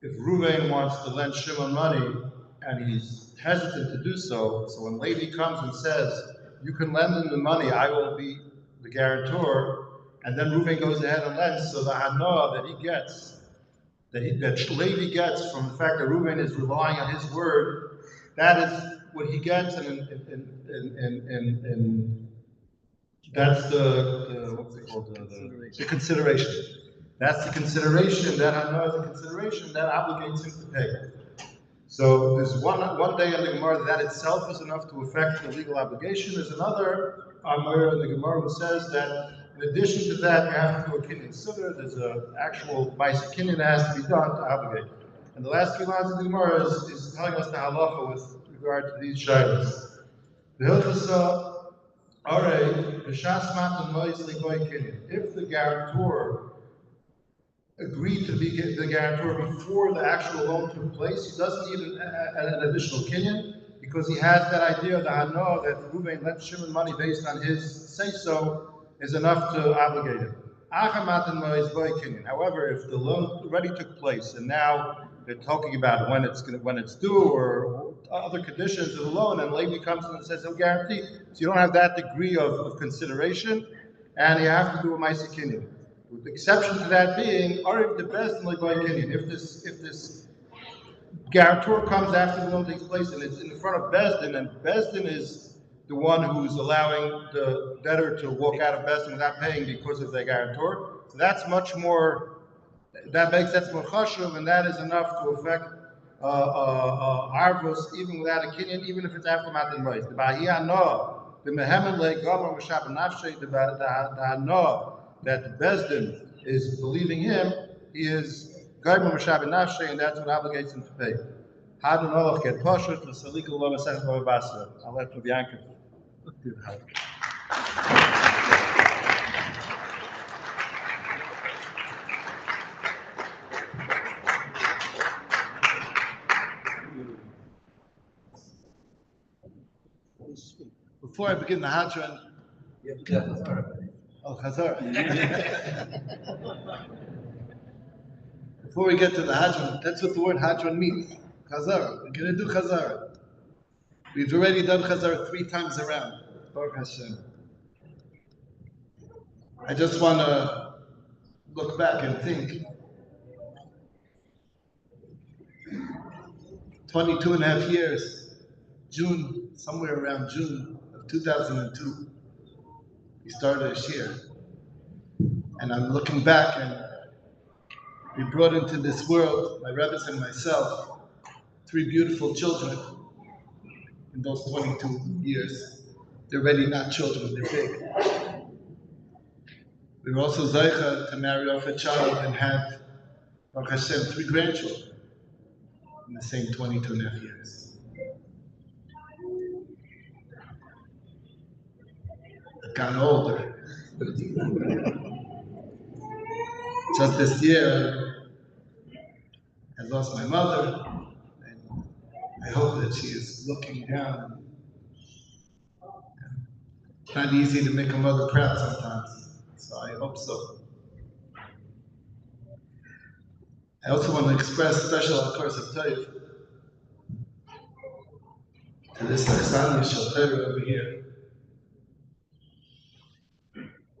if Ruvain wants to lend Shimon money and he's hesitant to do so, so when Levi comes and says, you can lend him the money, I will be the guarantor, and then Ruvain goes ahead and lends, so the hana that he gets, that Levi gets from the fact that Ruvain is relying on his word, that is what he gets, and that's the what's it called? The consideration. That's the consideration, that hana is a consideration that obligates him to pay. So there's one day in the Gemara that itself is enough to affect the legal obligation. There's another Amar in the Gemara who says that in addition to that, you have to do a kinyan siddur. There's an actual ma'aseh kinyan that has to be done to obligate. And the last 3 lines of the Gemara is telling us the halacha with regard to these shaylas. The hilchasa arei b'shas matan mois ligoy kinyan. If the guarantor agreed to be the guarantor before the actual loan took place, he doesn't need an additional kinyan because he has that idea, the hana, that Ruvain lent Shimon money based on his say-so is enough to obligate him. However, if the loan already took place and now they're talking about when it's due or other conditions of the loan, and Levi comes in and says, "I'll guarantee," so you don't have that degree of consideration, and you have to do a ma'aseh kinyan. With the exception to that being, if the bezdin legoy kinyan, if this guarantor comes after the loan takes place and it's in front of bezdin, and bezdin is the one who's allowing the debtor to walk out of Besdin without paying because of their guarantor. So that's much more, that makes that more chashuv, and that is enough to affect arvus even without a kinyan, even if it's after matan rice. The bahiyah no, the mehemen le gomer v'shab nafshe, the no that Besdin is believing him, he is gomer v'shab nafshe, and that's what obligates him to pay. Hadon olach get pashut to salikul lo masech b'vasra. I'll let Rabbi Yankov do that. Before I begin the Hadron, oh, Chazar. Before we get to the Hadron, that's what the word Hadron means. Chazar. We're going to do Chazar. We've already done Chazar 3 times around. Baruch Hashem. I just want to look back and think. 22 and a half years, June, somewhere around June of 2002, we started a shir. And I'm looking back, and we brought into this world, my Rabbis and myself, 3 beautiful children in those 22 years. They're already not children, they're big. We were also zeicha to marry off a child and have, Baruch Hashem, 3 grandchildren in the same 22 and a half years. I've gotten older. Just this year, I lost my mother, and I hope that she is looking down. It's not easy to make a mother proud sometimes, so I hope so. I also want to express special course of Tov to this Aksani Shalter over here.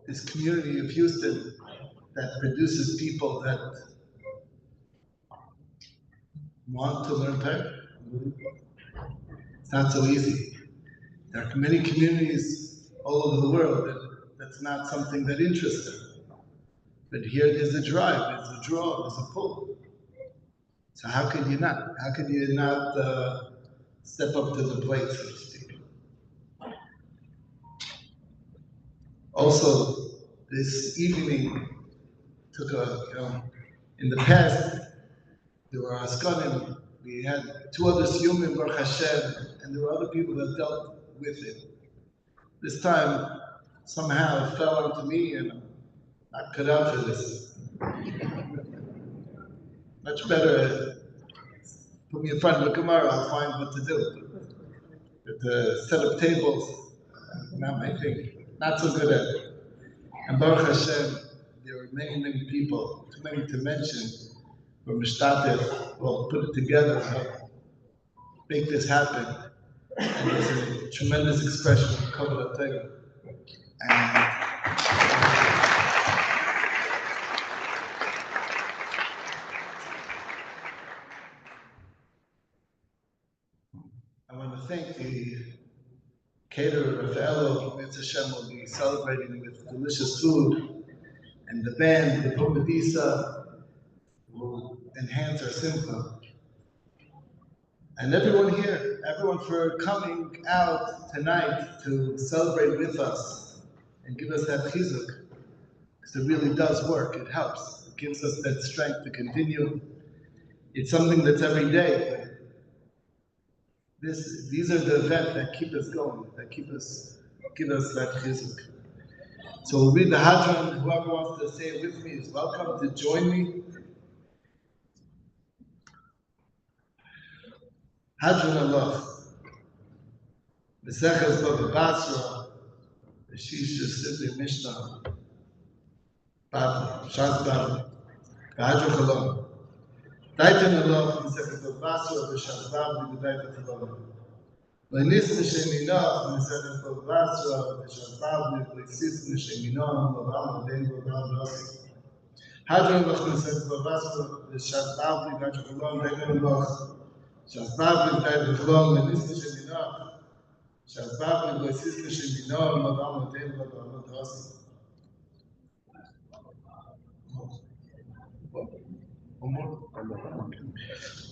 This community of Houston that produces people that want to learn Torah. It's not so easy. There are many communities all over the world that that's not something that interests them. But here there's a drive, there's a draw, there's a pull. So how could you not? How could you not step up to the plate, so to speak? Also, this evening took in the past, there were Askanim, we had 2 other Siyum in Baruch Hashem, and there were other people that dealt with it. This time, somehow it fell onto me, and I'm not cut out for this. Much better, put me in front of a Gemara, I'll find what to do. But to set up tables, not my thing, not so good at it. And Baruch Hashem, there were many, many people, too many to mention, were mishtatev, well, put it together, help make this happen. And it's a tremendous expression of Kabbalah Torah. And I want to thank the caterer of Elo, Mitzvah Hashem will be celebrating with delicious food, and the band, the Pumadisa, will enhance our simcha. And everyone here, everyone for coming out tonight to celebrate with us and give us that chizuk, because it really does work, it helps. It gives us that strength to continue. It's something that's every day. These are the events that keep us going, that give us that chizuk. So we'll read the Hadron. Whoever wants to say it with me is welcome to join me. Hadron Allah. Meseches Bava Basra. Shisha Sifri Mishnah. Bava. Shaz Bava. Hadron Chalom. Titan Allah. Meseches Bava Basra. Shaz Bava. B'Daitan Chalom. V'nis Nishemina. Meseches Bava Basra. Shaz Bava. V'Sis Nishemina. V'Avam Aden V'Avam Nasi. Hadron Allah. Meseches Bava Basra. Shaz Bava. B'Daitan Chalom. Titan Allah. Shaz Bava. B'Daitan Chalom. V'Nis Nishemina. שהסברנו בסיסטה של מינור, מדע מודל, מדע מדרסי.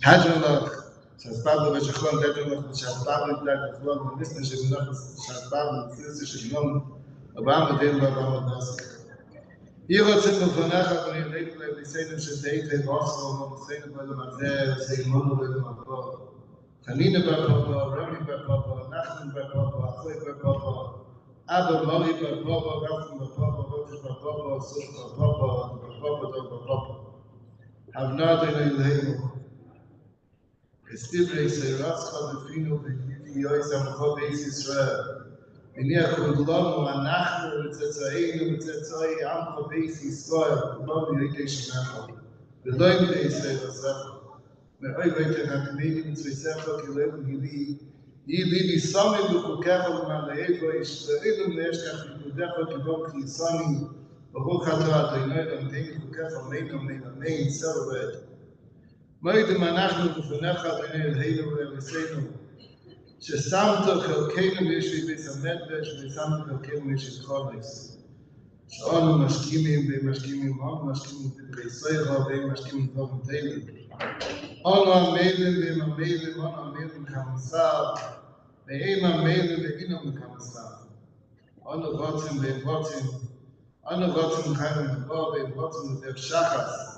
Hajjalach, שהסברנו בשכלון דקלח, שהסברנו דקלח, בסיסטה של מינור, שהסברנו בסיסטה של מינור, מדע מודל, מדע מדרסי. hier רוצים לפניך, אדוני אלוהינו, בסדר שתהית לבוסו, בסדר בלמזה, בסדר מונו בלמבוא. חנינה בפופו, רמי בפופו, נחמן בפופו, אחוי בפופו, אבא מורי בפופו, רפן בפופו, רופש בפופו, סוף בפופו, בפופו, דו בפופו. הבנה אדוני אלוהינו, כסתיב לישראל בפינו, וגידי יועץ עמכו בייס ישראל. הניח כולנו, אנחנו וצאצאינו וצאצאי עמך בייס ישראל, כולנו ידי שמך, ולא ידי ישראל עשך. מאוי ביתך הכנעני מצויסך כלב גילי, יהי ליבי סומי בחוקך ולמעלך וישראל ולאשכח פיקודך כגון כיסני, ברוך אתה אדוני למתני חוקך אמן אמן אמן סלוות. מוידם אנחנו בפניך אדוני אלוהינו ואלוהינו, ששמת חלקנו בישבי בית המקדש ושמת חלקנו בישבי חומץ. שאנו משכימים ומשכימים, אנו משכימים בדברי סוירה ומשכימים דברים תהילים. אנו המלם והם המלם, אנו המלם כמסר, והם המלם ואינם כמסר. אנו רוצים והם רוצים, אנו רוצים חיים לבוא והם רוצים לדרך שחס.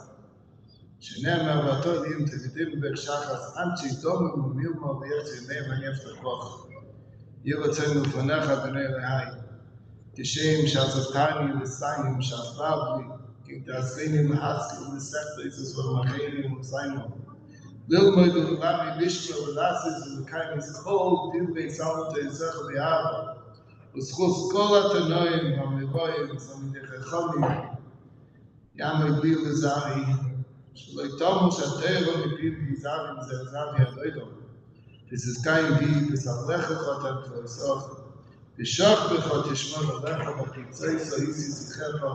שנאמר ואתו דין תגדים בדרך שחס, אנשי דומו ומילמו ויחצי ימי ונפתח בוך. יהיה רצון לפניך אדוני אלוהי, כשם שעזבתני לסיים שעזב לי, כי תעשני להשכיל ולסכת איסוס ולמחני ולסיינו. ללמוד ולמי לשמה ולעשת ולקיימס כל דברי סלמת עזך באהבה, וזכוס כל התנועים והמבואים וסלמידי חכמים, ימי בלי לזרי, שלא יתומו שהתאר מפיו יזהר עם זרזר ידוידו, ותזכאים בי וסלח לך תפרסוך, ושוך בך תשמור עליך בקיצי סויסי שיחך,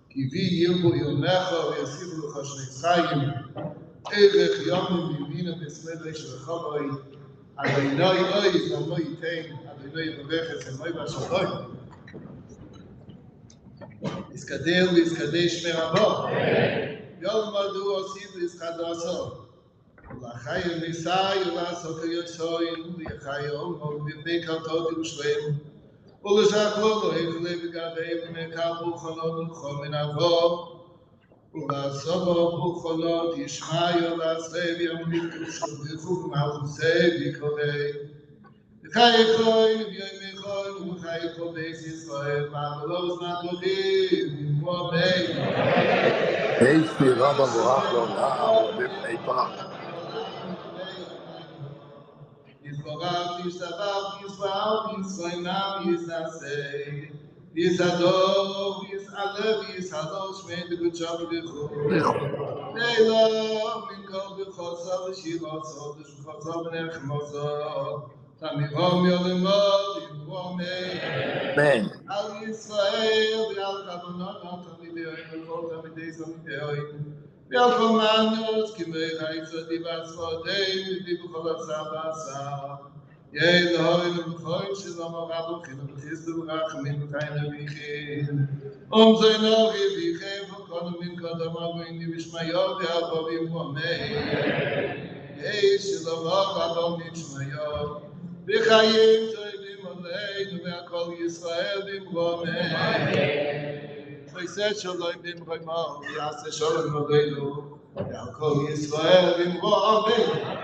כי בי ירבו יומך ויוסיפו לך שני חיים, ערך יומים ימינה בסמד של חבוי, אדוני אוי ולא ייתן, אדוני יברך את אמוי בשלוי. יסקדל ויסקדש מרבו. ילמדו עושים ויסקדסו. ולחיים ניסאי ולעסוק היוצאים, ויחיום ובבני כלתות ירושלים. ולשחלו לא יחלה בגבי ונקבו חלות וכל מן אבו. ולעשו בוכלות ישמעו לעשב ימליך ושלחו ומערוסי ביקורי. וחיי חוי וביומי חוי ובחיי כל בית ישראל מעבלו זמן תוכים במקום בי. היי רב מבורך לעולם ובפני פח. יתברך ישתבח ישבח ישבח ישנשי. יסעדו, יסעלב, יסעדו, שמי דגוצ'ה בדחו. לילה, מנקול בחוסה ושירוסו, ושוחוסה ונחמוסו. תמירום יולמוד, יברום אמן. על ישראל ועל כוונות תלמידי אוהים וכל תלמידי תלמידי אוהים. ועל כל מנוס, כמי חייסודי ועצמודי, ודי בכל עשה ועשה. יהי אלוהינו בכל שלום הרב וכינו וחסדו ורחמים וחיים וביכם. זינו וביכם וכל מן קודם אבויני בשמיו ואבוים אמן. יהי שלום הרב משמיו וחיים טובים עלינו והכל ישראל במרו אמן. ויעשה שלום במרומו ויעשה שלום עלינו והכל ישראל במרו אמן.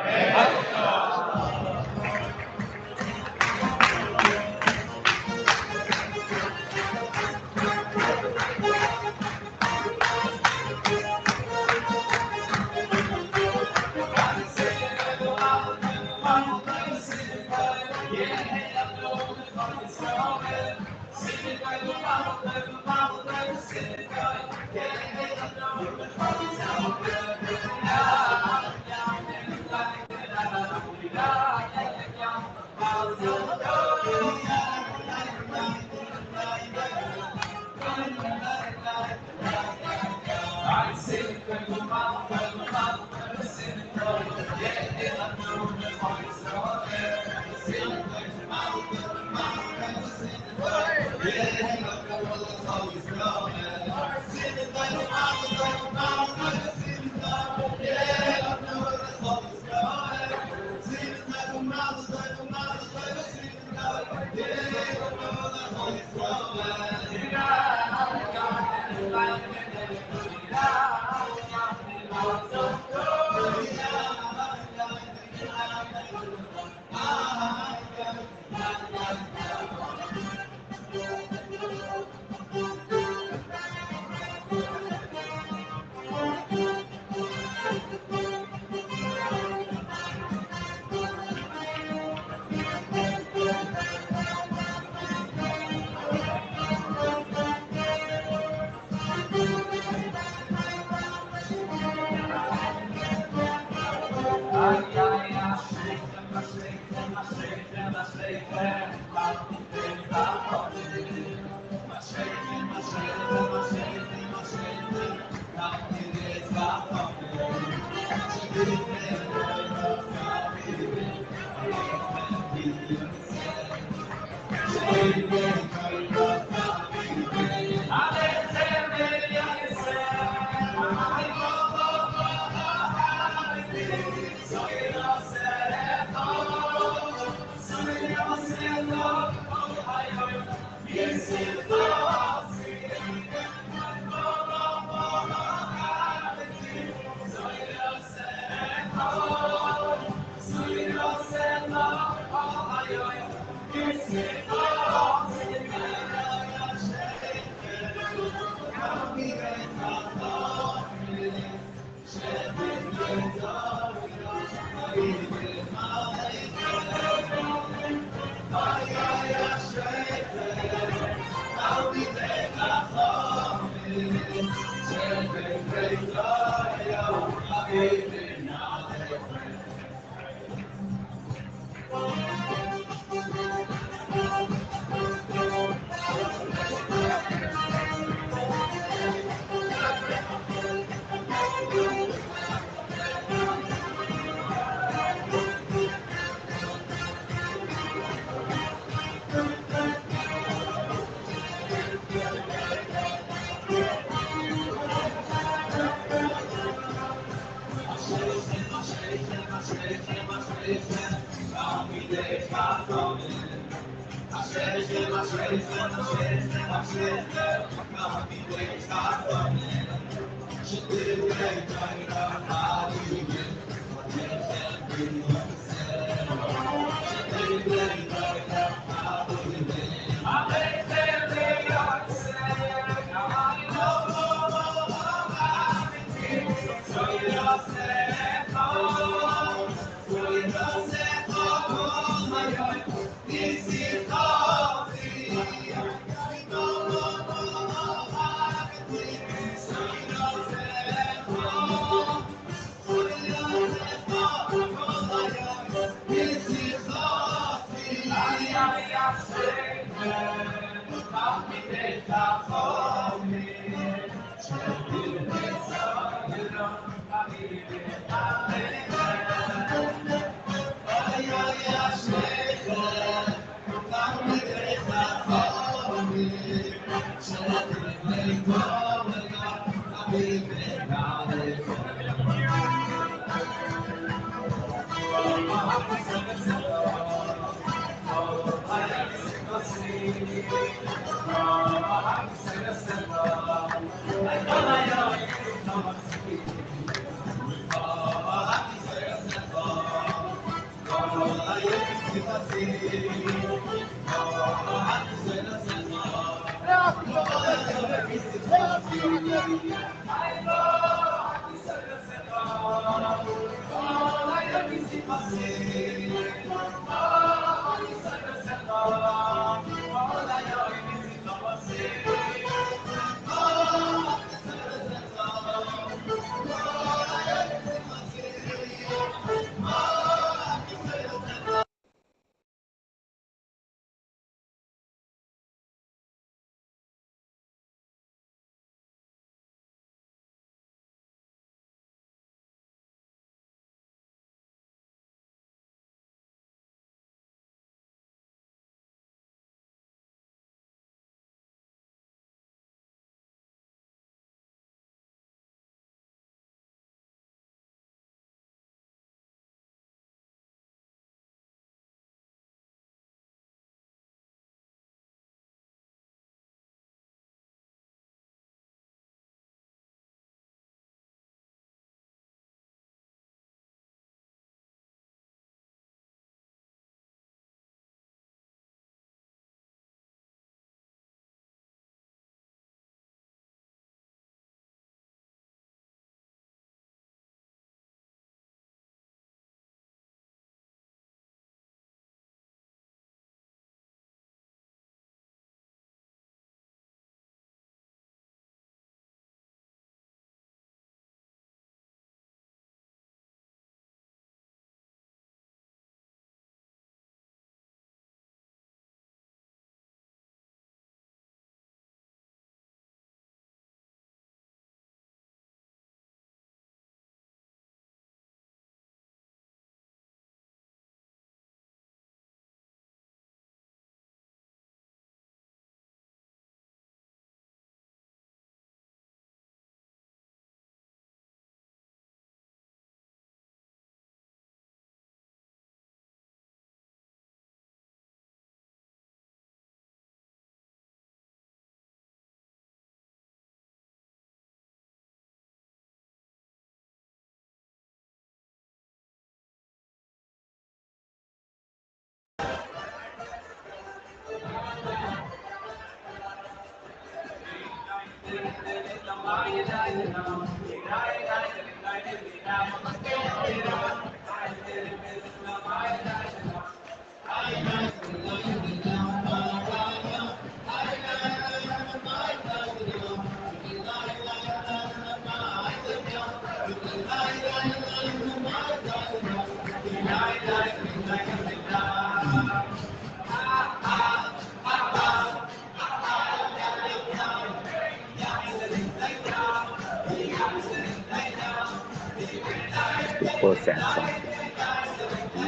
a sad song.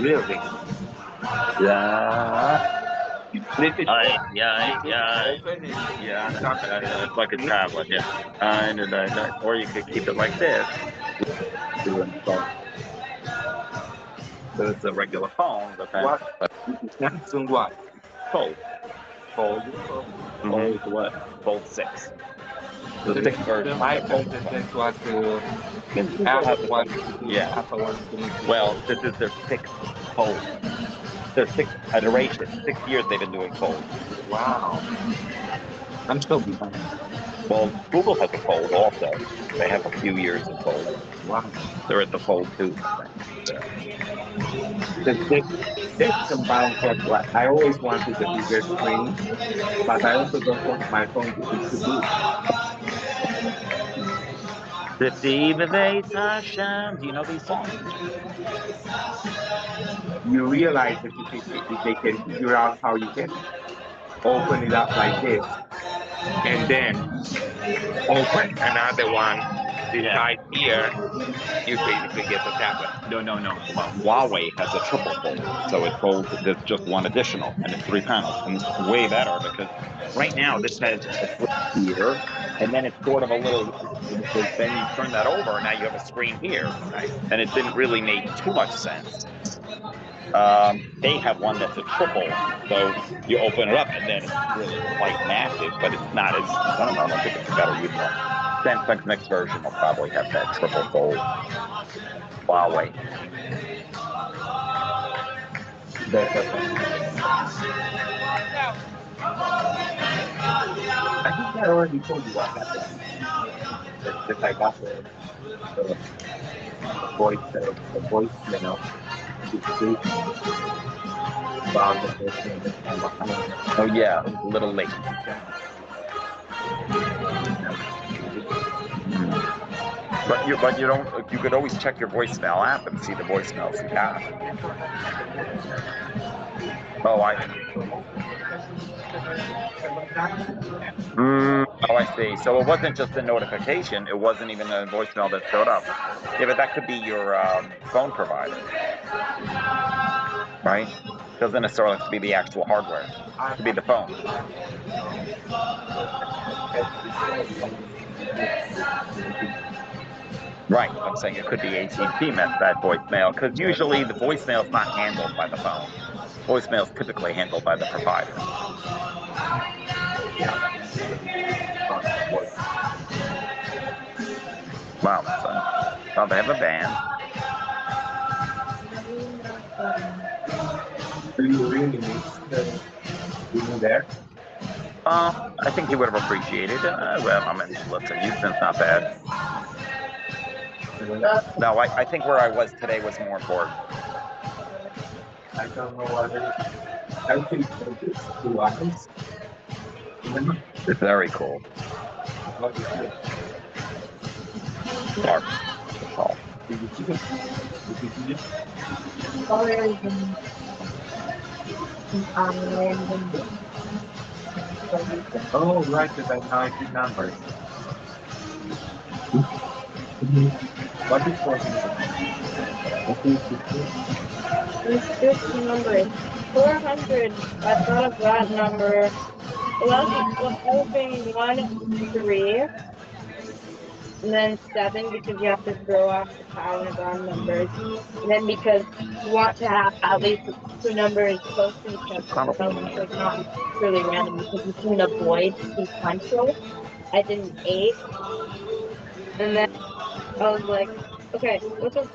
Really? Yeah. This is Yeah. open and It's like a tablet, yeah. Or you could keep it like this. So it's a regular phone, okay? what? Samsung what? Fold. Fold. Fold what? Fold 6. The 6th version. My phone and that's what Apple wants to do. Yeah. Apple wants to make. Well, this is their 6th fold. Their 6th iteration. 6 years they've been doing fold. Wow. I'm still behind. Well, Google has a fold also. They have a few years in fold. Wow. They're at the fold 2. The six combined has what? I always wanted the bigger screen, but I also don't want my phone to be too big. 50 B'Beis Hashem. Do you know these songs? You realize that if they can figure out how you can open it up like this, and then open another one beside here, you basically get the tablet. No. Well, Huawei has a triple fold, so it folds. There's just one additional, and it's 3 panels, and it's way better because right now this has a flip here, and then it's sort of a little. Then you turn that over, and now you have a screen here, right? And it didn't really make too much sense. They have one that's a triple, so you open it up, and then it's really quite massive, but it's not as. I don't think it's better use one. Samsung's next version will probably have that triple fold. Huawei. I think I already told you what happened. That I got the voice memo. Oh yeah, a little late. But you don't. You could always check your voicemail app and see the voicemails you got. Oh, I see. So it wasn't just a notification. It wasn't even a voicemail that showed up. Yeah, but that could be your phone provider, right? Doesn't necessarily have to be the actual hardware. It could be the phone. Right. I'm saying it could be AT&T meant that voicemail because usually the voicemail is not handled by the phone. Voicemail is typically handled by the provider. Wow, that's well, they have a band. Do you really miss being there? I think he would have appreciated it. Well, I mean, listen, Houston's not bad. No, I think where I was today was more important. I don't know what it is. I think it's 2 hours. It's very cool. What is it? Dark. Oh. Did you see it? Oh, right, because I know I see numbers. What is 400? It's just numbers. 400. I thought of that number. Well, hoping 1, 3, and then 7 because you have to throw off the polygon numbers. And then because you want to have at least 2 numbers close to each other, so it's like not really random because you can avoid sequential. I did an 8, and then I was like, okay, what's a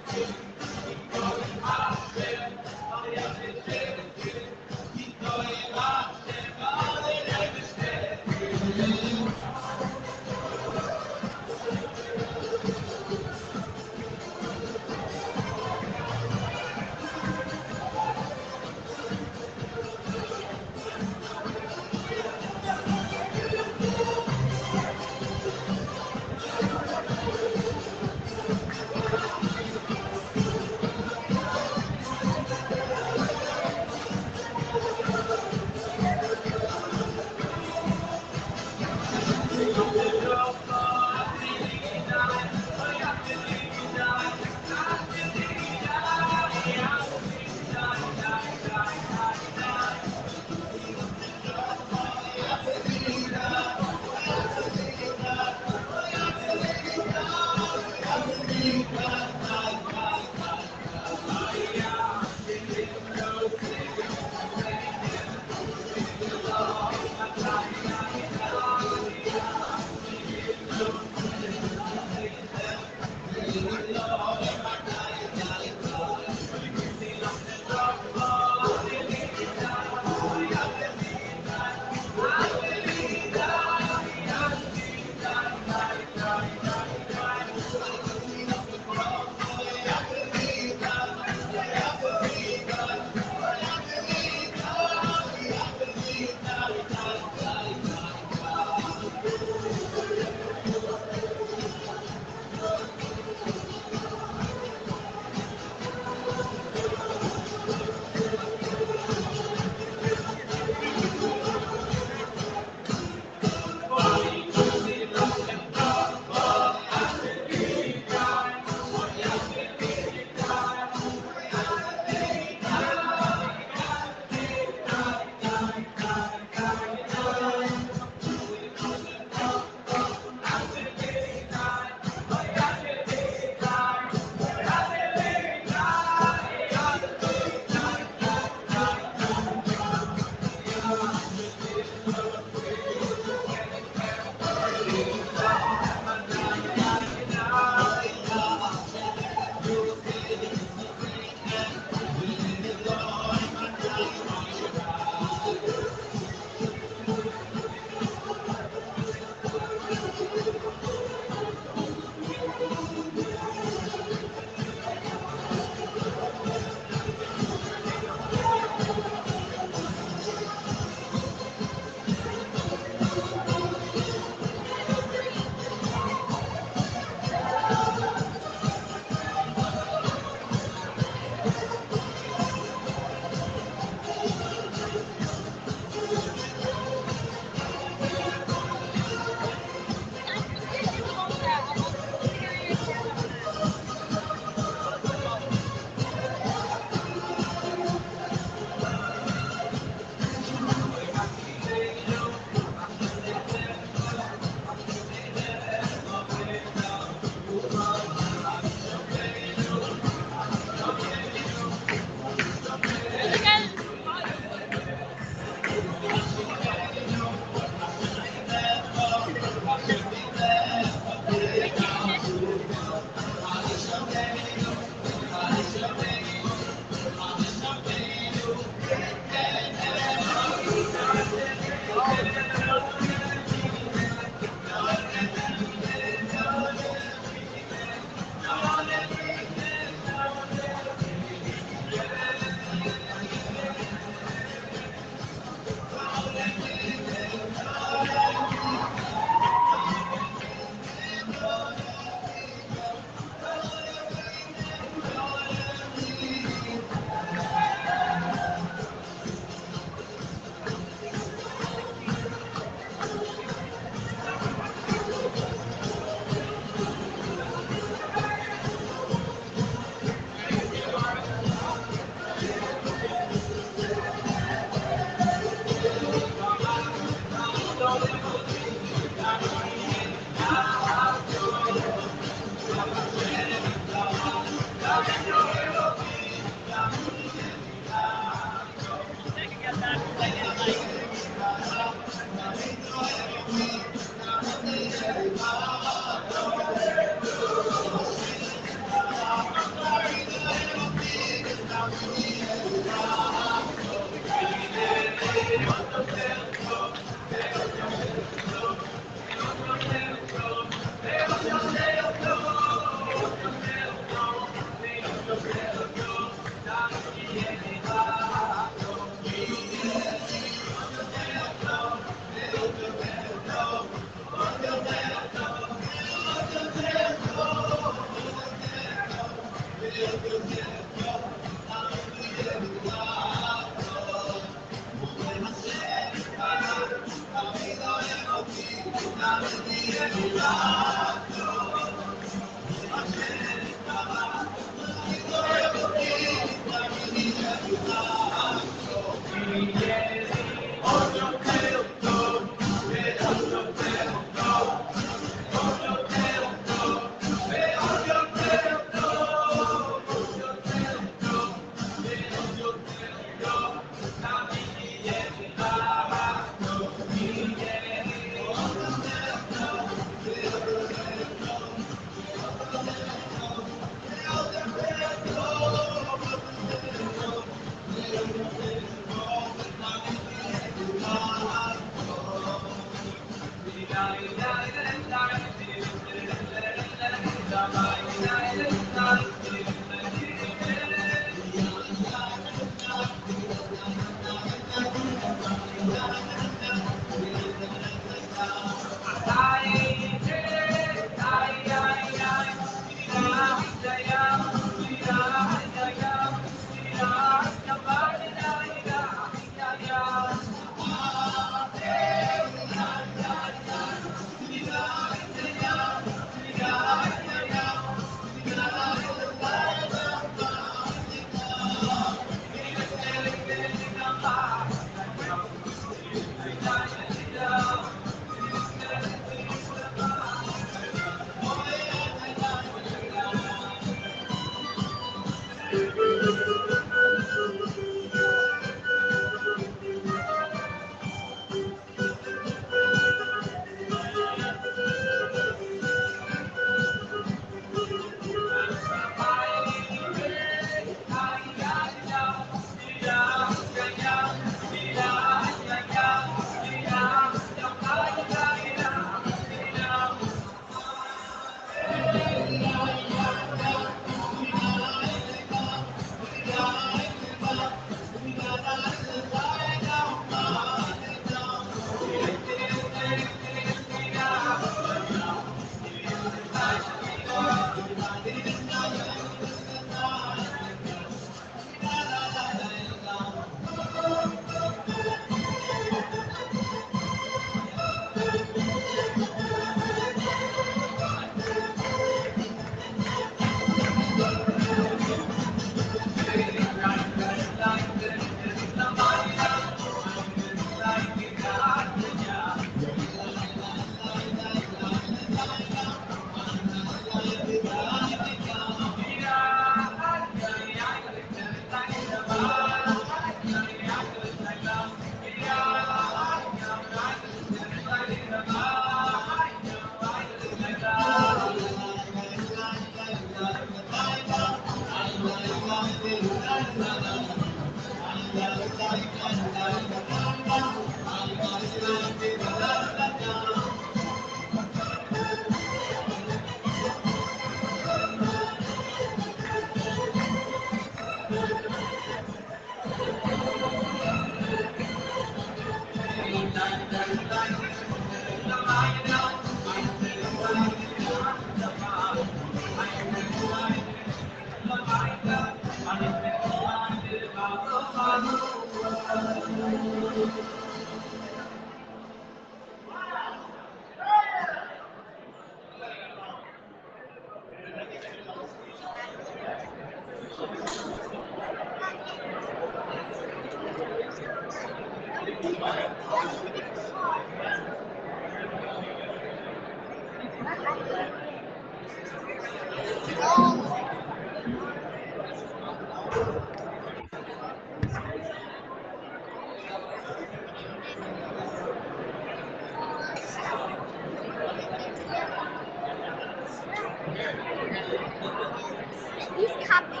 Who's coming?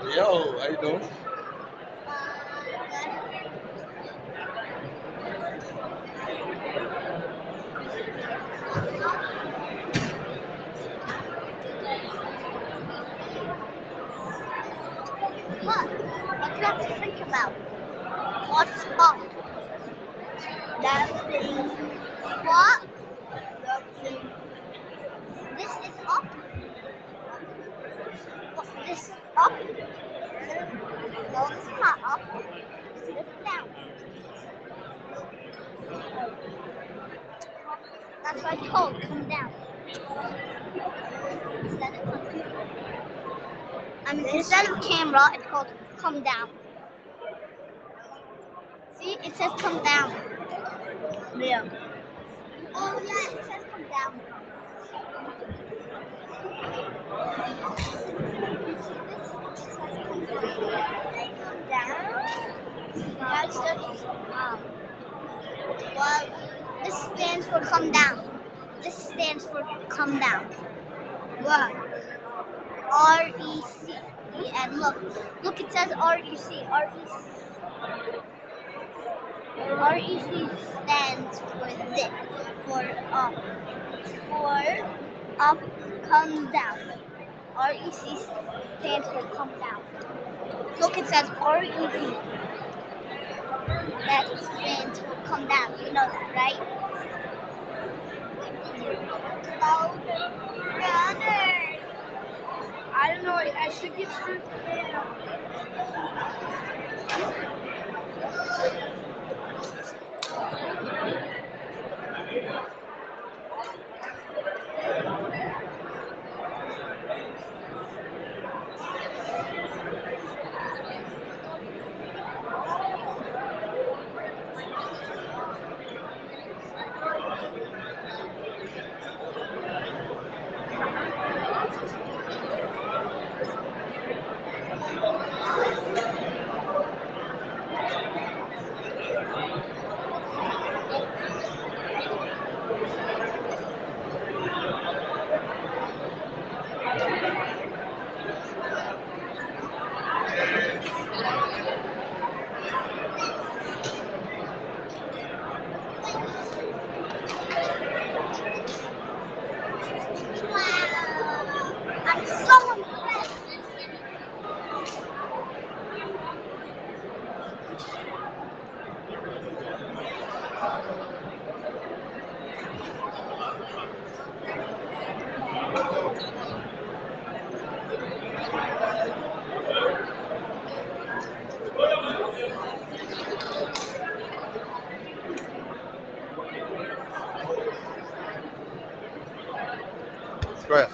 Yo, how you doing? What? What do you have to think about? What's up? Nothing. What? Nothing. This is up. What? This is up. No, this is not up. This is down. That's why it's called come down. Instead of camera, it's called come down. See, it says come down. Yeah. Oh yeah, it says come down. Come down. That's just well, this stands for come down. This stands for come down. What? R-E-C-E-N. Look, it says R-E-C. R-E-C stands for this, for up, come down. R-E-C stands for come down. Look, it says R-E-C. That stands for come down. You know that, right? Brother. I don't know. I should get through the video. I'm so impressed. Go ahead.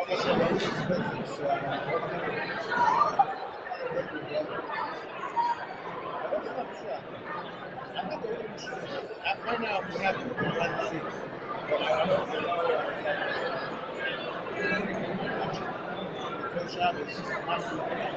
Right now, we have to plant the seeds. But I know it's a lot of Shabbos.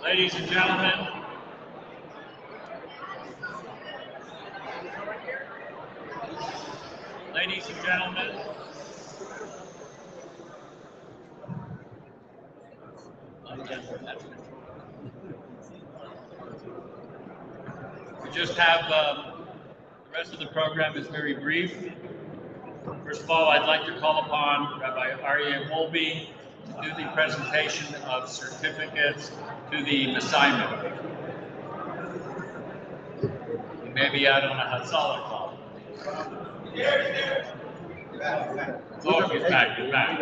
Ladies and gentlemen, ladies and gentlemen, we just have the rest of the program is very brief. First of all, I'd like to call upon Rabbi Aryeh Wolbe to do the presentation of certificates to the Messiah. Maybe I don't know how Hatzalah call. Oh, he's back, he's back.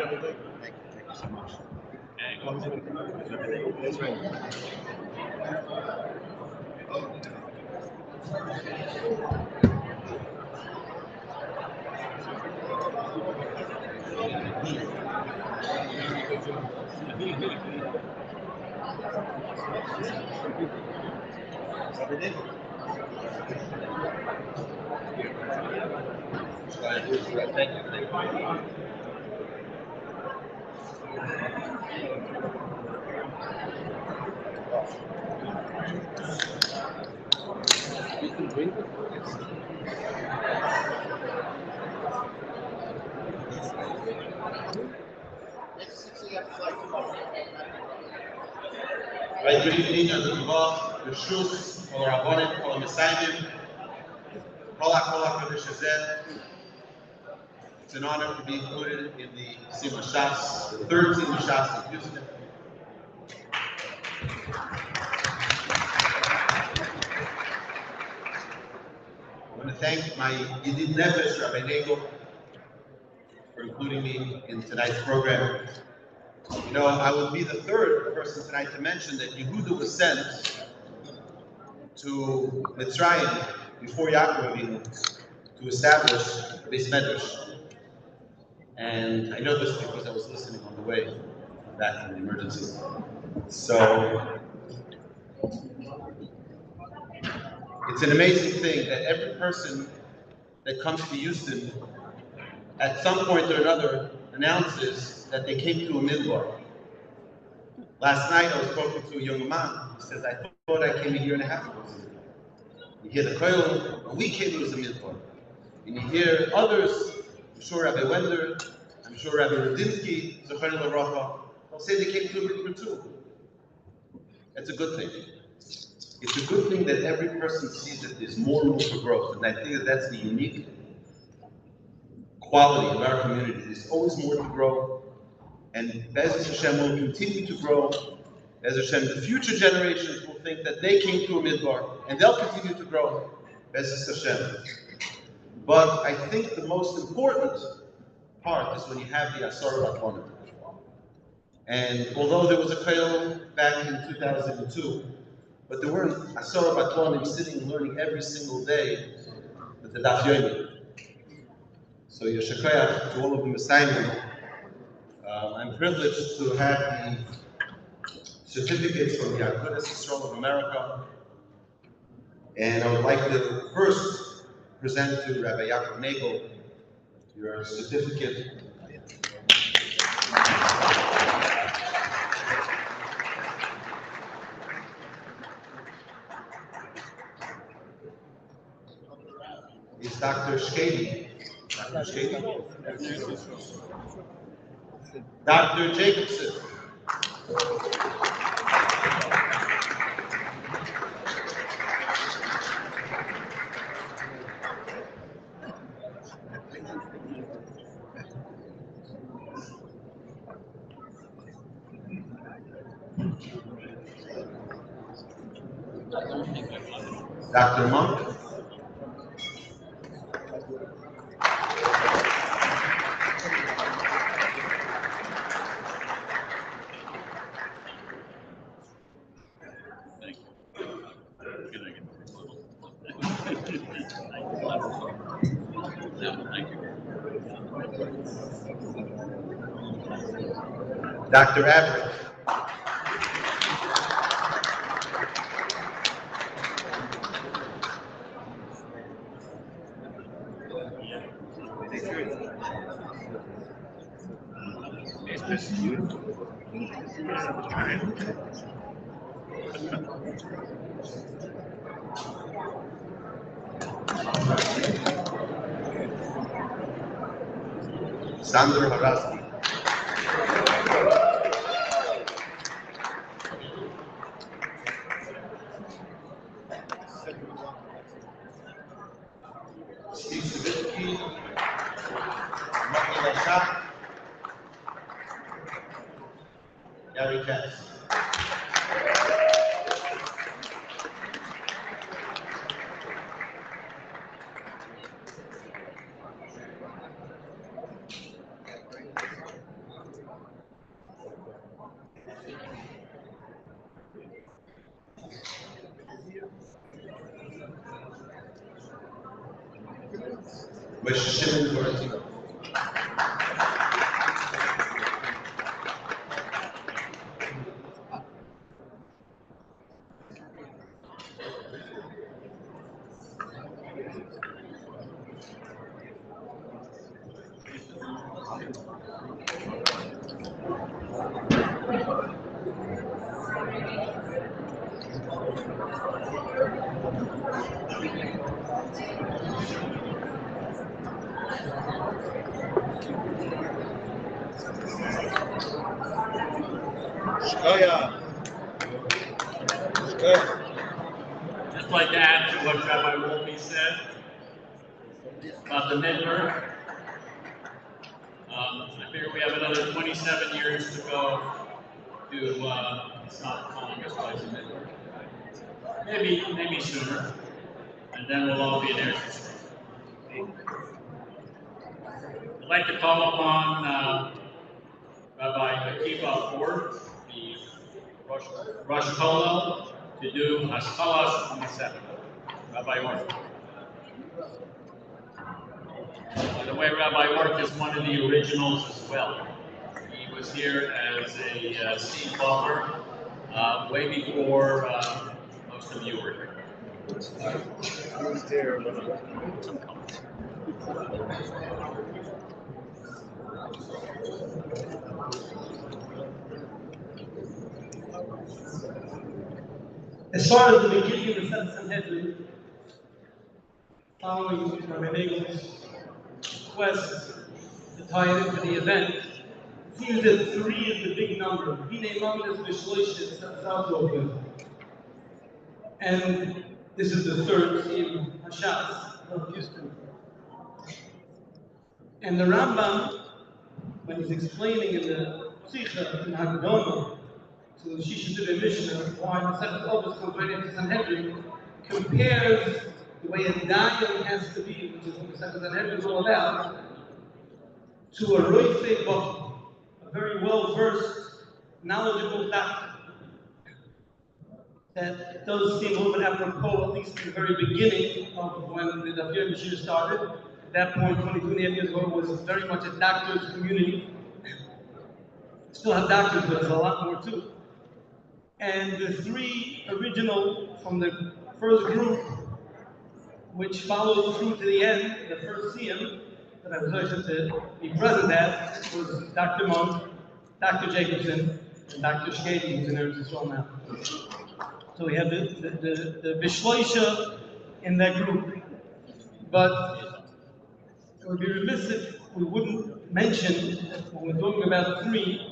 Thank you so much. That's right. Right, good evening, Azubah, the Shus, Kol Rabbonim, Kol Messiahim, Kol HaKol HaKadosh. It's an honor to be included in the Siyum Hashas, the third Siyum Hashas in Houston. I want to thank my Yedid Nefesh, Rabbi Nego, for including me in tonight's program. You know, I will be the third person tonight to mention that Yehuda was sent to Mitzrayim before Yaakov Avinu to establish a Beis Medrash. And I know this because I was listening on the way back from the emergency. So it's an amazing thing that every person that comes to Houston at some point or another announces that they came to a midbar. Last night I was talking to a young man who says, I thought I came a year and a half ago. You hear the koil, a week ago it was a midbar. And you hear others, I'm sure Rabbi Wender, I'm sure Rabbi Rudinsky, Zocher L'Rocha, they'll say they came to a midbar too. That's a good thing. It's a good thing that every person sees that there's more room for growth. And I think that that's the unique quality of our community. There's always more to grow. And Be'ez Hashem will continue to grow. Be'ez Hashem, the future generations will think that they came to a midbar, and they'll continue to grow. Be'ez Hashem. But I think the most important part is when you have the Asar Batlanim. And although there was a kollel back in 2002, but there weren't Asara Batlanim sitting and learning every single day with the Daf Yomi. So Yeshakayach to all of the Messiahs. I'm privileged to have the certificates from the Agudas Yisrael of America. And I would like to first present to Rabbi Yaakov Nagel your certificate. Is Dr. Shkady. Dr. Shkady? Dr. Jacobson. Dr. Monk. Dr. Averett. Sandra Haraski. Steve Savitsky. Michael Ashak. Gary Katz. Just like to add to what Rabbi Yomi said about the midler. I figure we have another 27 years to go to, it's not calling us twice a midler. Maybe sooner. And then we'll all be in Eretz Yisrael. I'd like to call upon Rabbi Akiva Ford, the Rosh Kollel, to do Haskalas on the 7th. Rabbi Orth. By the way, Rabbi Orth is one of the originals as well. He was here as a seed buffer way before most of you were here. He was there when some comments. As far as the beginning of the Seventh Sanhedrin, following Rabbi Nagel's quest to tie it into the event, it seems that 3 is the big number. And this is the 3rd Siyum Hashas of Houston. And the Rambam, when he's explaining in the Psicha, in Hagdoma, to the Shisha Mishnah, why the 7th August comes right into Sanhedrin, compares the way a dayan has to be, which is what the 7th Sanhedrin is all about, to a roifei bachur, a very well-versed knowledgeable doctor. That does seem a little bit apropos, at least in the very beginning of when the Daf Yomi Shir started. At that point, 22 years ago, it was very much a doctor's community. Still have doctors, but there's a lot more too. And the three original from the first group, which followed through to the end, the first Siyum, that I was pleasure to be present at, was Dr. Monk, Dr. Jacobson, and Dr. Shkady, who's in Eretz Yisrael now. So we have the Bishloisha in that group. But it would be remiss if we wouldn't mention that when we're talking about three,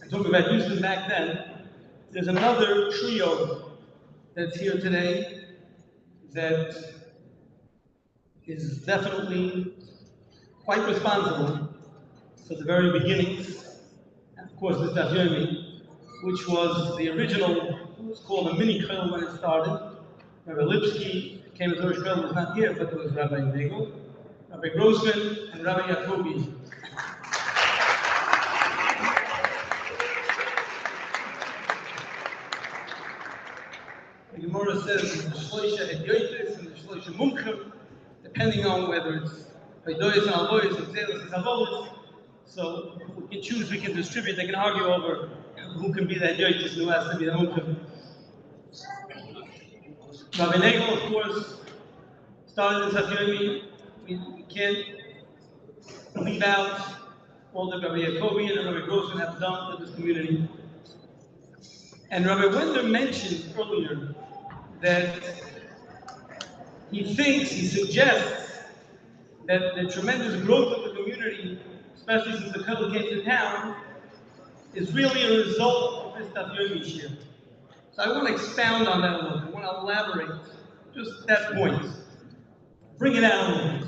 and talking about Houston back then, there's another trio that's here today that is definitely quite responsible for the very beginnings. And of course, this Daf Yomi, which was the original, it was called a mini Kril when it started. Rabbi Lipsky came to Torah Kril, was not here, but there was Rabbi Nagel, Rabbi Grossman, and Rabbi Yacobi. The Gemara says the Shloisha Hedyotis and the Shloisha Mumchim, depending on whether it's Hedyotis and Avoyis and Zelos and Avolis. So we can choose, we can distribute, they can argue over who can be the Hedyotis and who has to be the Mumchim. Rabbi Nagel, of course, started this Daf Yomi. We can't leave out all that Rabbi Yacobi and Rabbi Grossman have done for this community. And Rabbi Wender mentioned earlier that he suggests that the tremendous growth of the community, especially since the Kotel came to town, is really a result of this Daf Yomi Shir. So I want to expound on that a little bit. I want to elaborate just that point. Bring it out a little bit.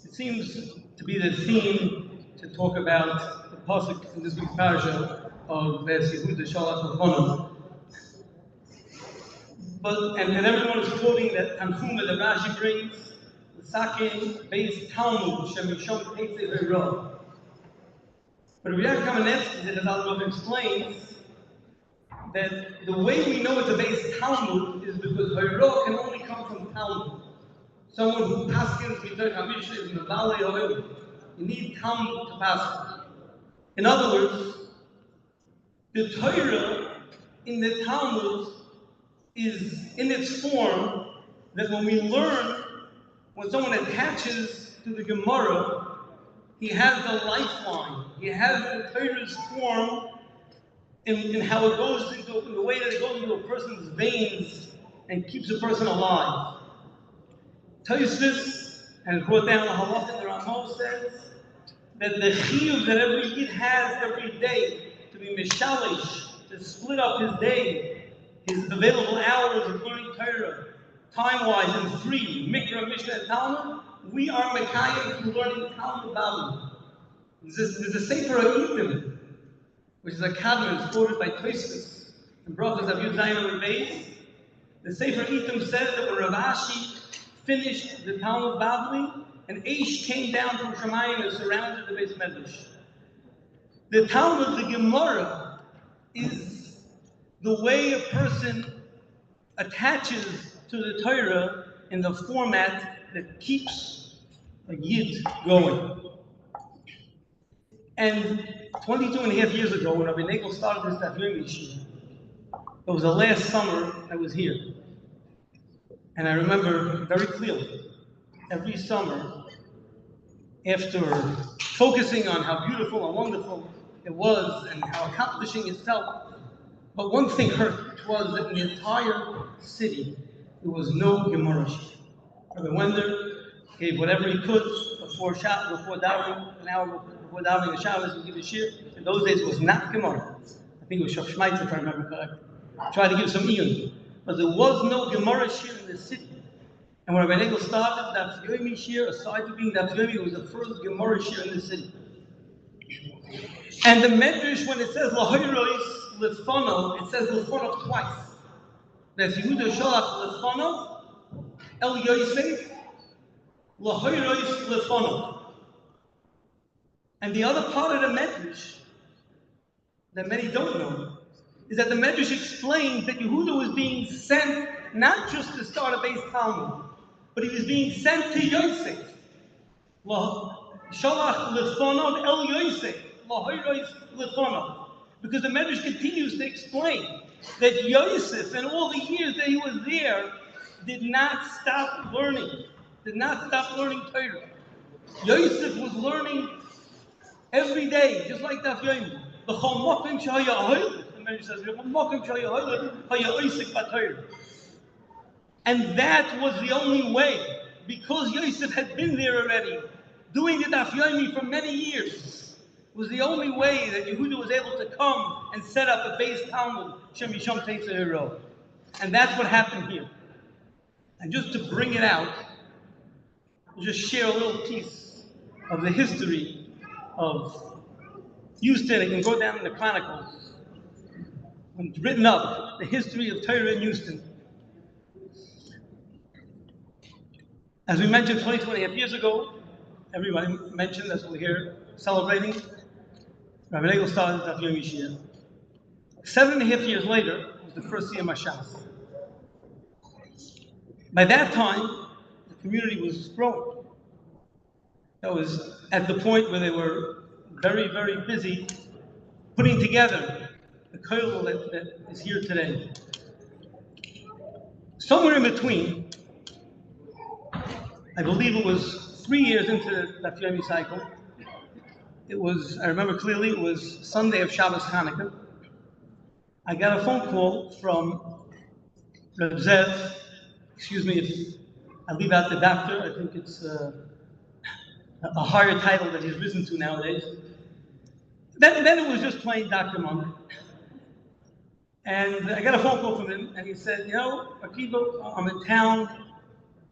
It seems to be the theme to talk about the pasuk in this week's parasha of Ves Yehuda Shalach Lechono. But and everyone is quoting that Tanchuma that Rashi brings, the Sakin based Talmud Shemishom Eitzei V'Ro. But Rabbi Kamenetsky, that Algov explains that the way we know it's a base Talmud is because V'Ro can only come from Talmud. Someone who paskins B'Torah HaMishnah is in the Valley of you need Talmud to pass. In other words, the Torah in the Talmud is in its form that when we learn, when someone attaches to the Gemara, he has the lifeline. He has the Torah's form in how it goes into, in the way that it goes into a person's veins and keeps a person alive. Tosfos, and brought down the Halacha in the Ramos, says that the chiyuv that every yid has every day to be mishalish, to split up his day, his available hours of learning Torah, time-wise in three, Mikra, Mishnah, and Talmud, we are mekayim through learning Talmud Bali. There's a Sefer HaItim, which is a kadmon, it's quoted by Tosfos, and Brachos of Yud Zayin and Beis. The Sefer HaItim says that when Rav Ashi finished the Talmud Bavli, and Eish came down from Shemayim and surrounded the Beis Medrash. The Talmud, the Gemara, is the way a person attaches to the Torah in the format that keeps a Yid going. And 22 and a half years ago, when Rabbi Nagel started this Daf Yomi Shir, it was the last summer I was here. And I remember very clearly, every summer, after focusing on how beautiful and wonderful it was and how accomplishing it felt, but one thing hurt, which was that in the entire city, there was no Gemara Shir. Rabbi Wender gave whatever he could before davening, an hour before davening the Shabbos, and give a shir. In those days, it was not Gemara. I think it was Shach Shmaitz, if I remember correctly. Tried to give some iyun. But there was no Gemara Shir in the city. And when Rabbi Nagel started Daf Yomi Shir, aside from being Daf Yomi, it was the first Gemara Shir in the city. And the Medrash, when it says Lahoyrois Lefono, it says Lefono twice. There's Yehuda Shalach Lefono, El Yosef, Lahoyrois Lefono. And the other part of the Medrash that many don't know is that the Medrash explains that Yehuda was being sent not just to start a base Talmud, but he was being sent to Yosef. Shalach lefonov el Yosef, lahoros lefonov. Because the Medrash continues to explain that Yosef, and all the years that he was there, did not stop learning Torah. Yosef was learning every day, just like Daf Yomi. The Medrash says, and that was the only way, because Yosef had been there already, doing the Daf Yomi for many years. It was the only way that Yehuda was able to come and set up a base Talmud, Shem Yisham Teitza Hiro. And that's what happened here. And just to bring it out, we'll just share a little piece of the history of Houston. You can go down in the Chronicles. When it's written up, the history of Torah in Houston. As we mentioned 20 years ago, everybody mentioned, that's what we're here celebrating, Rabbi Nagel started Daf Yomi Shir. 7.5 years later was the first Siyum Hashas. By that time, the community was growing. That was at the point where they were very, very busy putting together the kollel that is here today. Somewhere in between, I believe it was 3 years into the Daf Yomi cycle. It was, I remember clearly, it was Sunday of Shabbos Hanukkah. I got a phone call from Reb Zev. Excuse me if I leave out the doctor. I think it's a higher title that he's risen to nowadays. Then it was just plain Dr. Monk. And I got a phone call from him, and he said, you know, Akiva, I'm in town.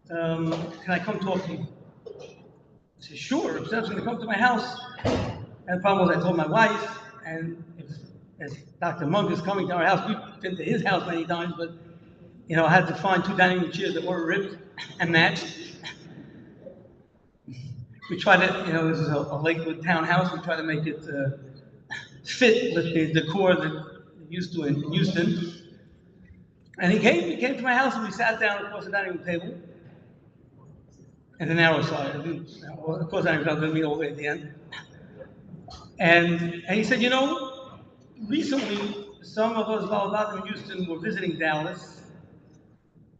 Can I come talk to you? I said, sure. If Zev's going to come to my house. And the problem was I told my wife, and if Dr. Monk is coming to our house, we've been to his house many times, but you know, I had to find 2 dining room chairs that were ripped and matched. We tried to, you know, this is a Lakewood townhouse. We tried to make it fit with the decor that we're used to in Houston. And he came to my house, and we sat down across the dining room table. And the narrow side. Of course, I didn't meet all the way at the end. And he said, you know, recently some of us Balabatim in Houston were visiting Dallas,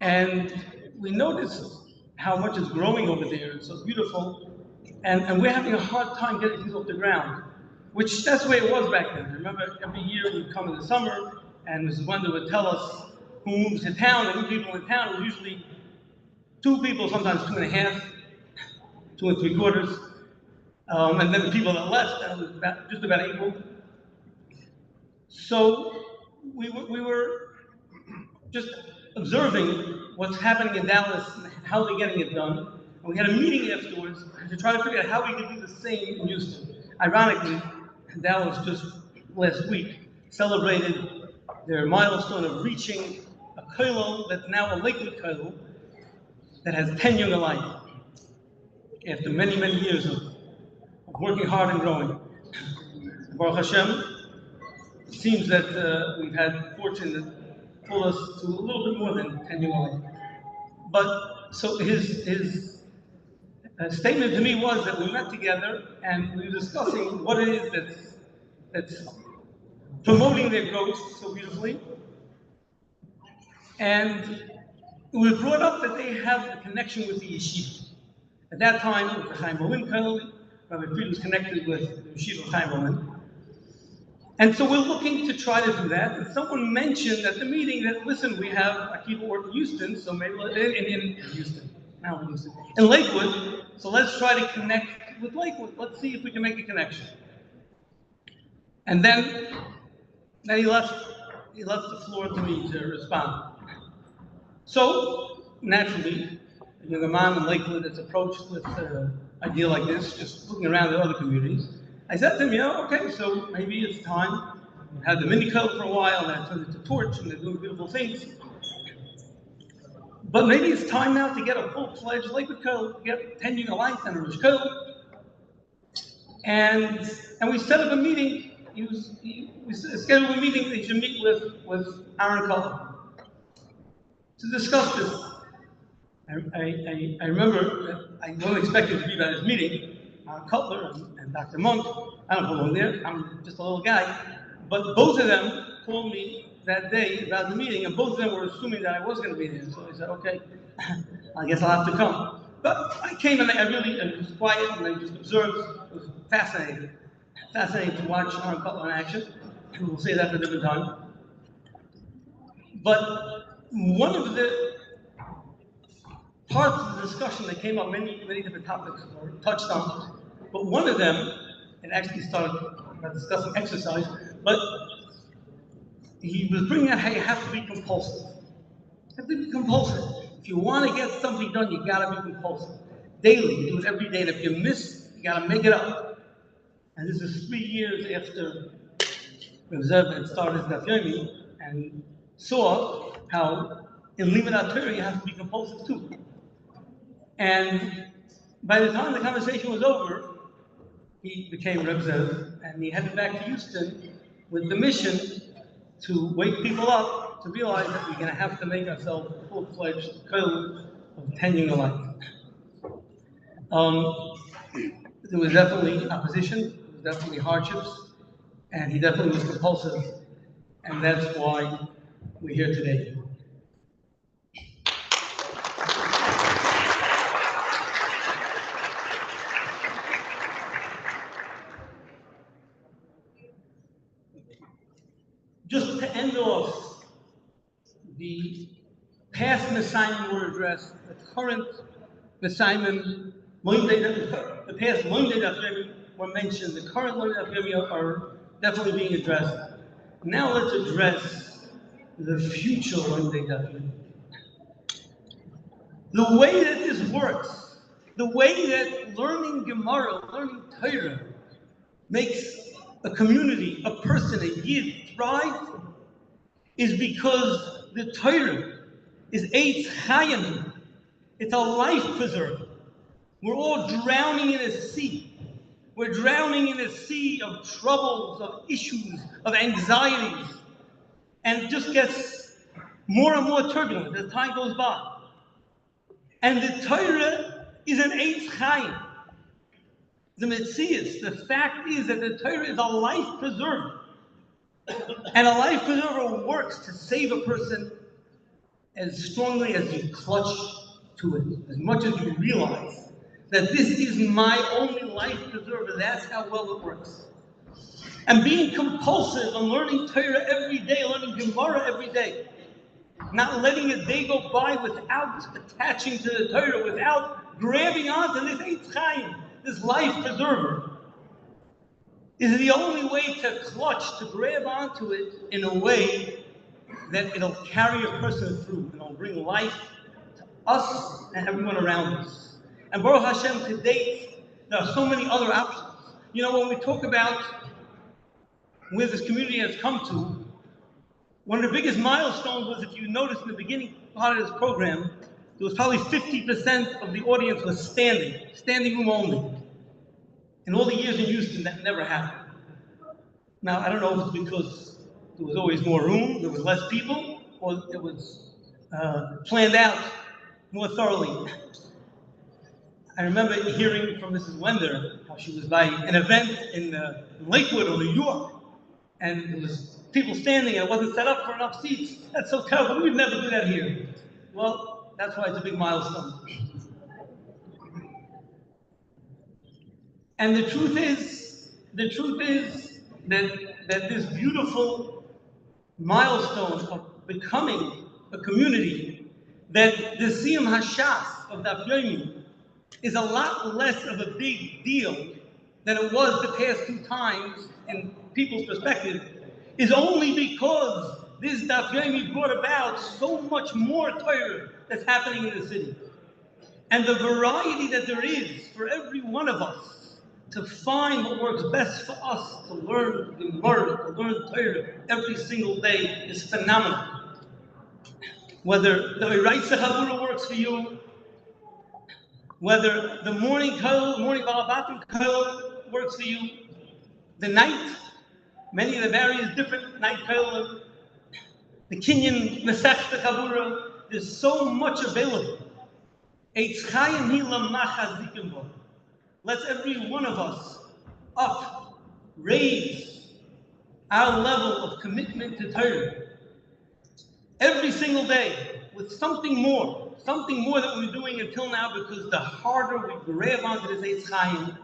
and we noticed how much it's growing over there. It's so beautiful. And we're having a hard time getting things off the ground, which that's the way it was back then. I remember every year we'd come in the summer, and Mrs. Wonder would tell us who moves to town, and new people in town. It was usually 2 people, sometimes 2.5, 2 3/4. And then the people that left, that was just about equal. So we were just observing what's happening in Dallas and how they're getting it done. And we had a meeting afterwards to try to figure out how we could do the same in Houston. Ironically, Dallas just last week celebrated their milestone of reaching a kollel that's now a Lakewood kollel that has 10 young alike. After many, many years of working hard and growing. Baruch Hashem, it seems that we've had fortune that pulled us to a little bit more than 10 young alike. But so his statement to me was that we met together and we were discussing what it is that's promoting their growth so beautifully. And it was brought up that they have a connection with the yeshiva. At that time, it was the Chaim Olim kollel. Rabbi Fried was connected with the yeshiva of Chaim Olim. And so we're looking to try to do that. And someone mentioned at the meeting that, listen, we have Akiva Ort in Houston, so maybe in Houston, now in Houston, in Lakewood, so let's try to connect with Lakewood. Let's see if we can make a connection. And then he left the floor to me to respond. So naturally, a young man in Lakewood that's approached with an idea like this, just looking around at other communities. I said to him, you know, okay, so maybe it's time. We had the mini kollel for a while, and I turned it to Torch, and they're doing beautiful things. But maybe it's time now to get a full-fledged Lakewood kollel, get 10 young alike and a rich kollel. And we set up a meeting. We scheduled a meeting that he should meet with Aaron Cutler to discuss this. I remember that I wasn't expecting to be at his meeting. Aaron Cutler and Dr. Monk, I don't belong there, I'm just a little guy. But both of them called me that day about the meeting, and both of them were assuming that I was going to be there. So I said, okay, I guess I'll have to come. But I came and I was quiet and I just observed. It was fascinating. Fascinating to watch Aaron Cutler in action. We'll say that for a different time. But one of the parts of the discussion that came up, many different topics were touched on, but one of them, it actually started by discussing exercise, but he was bringing out how you have to be compulsive. You have to be compulsive. If you want to get something done, you gotta be compulsive. Daily, you do it every day, and if you miss, you gotta make it up. And this is 3 years after Rav Zev had started his Yomi and saw how in Limud HaTorah you have to be compulsive too. And by the time the conversation was over, he became Rav Zev, and he headed back to Houston with the mission to wake people up to realize that we're going to have to make ourselves a full-fledged kollel of tending the life. There was definitely opposition, there was definitely hardships, and he definitely was compulsive, and that's why we're here today. Just to end off, the past Messiahim were addressed, the current Messiahim, the past Monday Dafyomi were mentioned, the current Monday Dafyomi are definitely being addressed. Now let's address the future Monday Dafyomi. The way that this works, the way that learning Gemara, learning Torah, makes a community, a person, a yid thrive, is because the Torah is Eitz Chayim. It's a life preserver. We're all drowning in a sea. We're drowning in a sea of troubles, of issues, of anxieties. And it just gets more and more turbulent as time goes by. And the Torah is an Eitz Chayim. The Metzias, the fact is that the Torah is a life preserver. And a life preserver works to save a person as strongly as you clutch to it, as much as you realize that this is my only life preserver. That's how well it works. And being compulsive and learning Torah every day, learning Gemara every day, not letting a day go by without attaching to the Torah, without grabbing onto this Eitz Chayim, this life preserver, is the only way to clutch, to grab onto it in a way that it'll carry a person through, and it'll bring life to us and everyone around us. And Baruch Hashem, to date, there are so many other options. You know, when we talk about where this community has come to, one of the biggest milestones was, if you noticed in the beginning part of this program, there was probably 50% of the audience was standing room only. In all the years in Houston, that never happened. Now, I don't know if it's because there was always more room, there was less people, or it was planned out more thoroughly. I remember hearing from Mrs. Wender how she was by an event in Lakewood or New York, and there was people standing and it wasn't set up for enough seats. That's so terrible, we'd never do that here. Well, that's why it's a big milestone. And the truth is that this beautiful milestone of becoming a community, that the Siyum Hashas of Daf Yomi is a lot less of a big deal than it was the past two times in people's perspective, is only because this Daf Yomi brought about so much more Torah that's happening in the city. And the variety that there is for every one of us to find what works best for us, to learn Gemara, to learn Torah every single day is phenomenal. Whether the Iraitza Chabura works for you, whether the morning kollel, morning Balabatim kollel works for you. The night, many of the various different night kolim, the Kinyan, Masechta Kabura, there's so much available. Eitz Chaim Hilam Nachazikim Bo. Let's every one of us raise our level of commitment to Torah. Every single day with something more that we're doing until now, because the harder we grab onto this Eitz Chaim,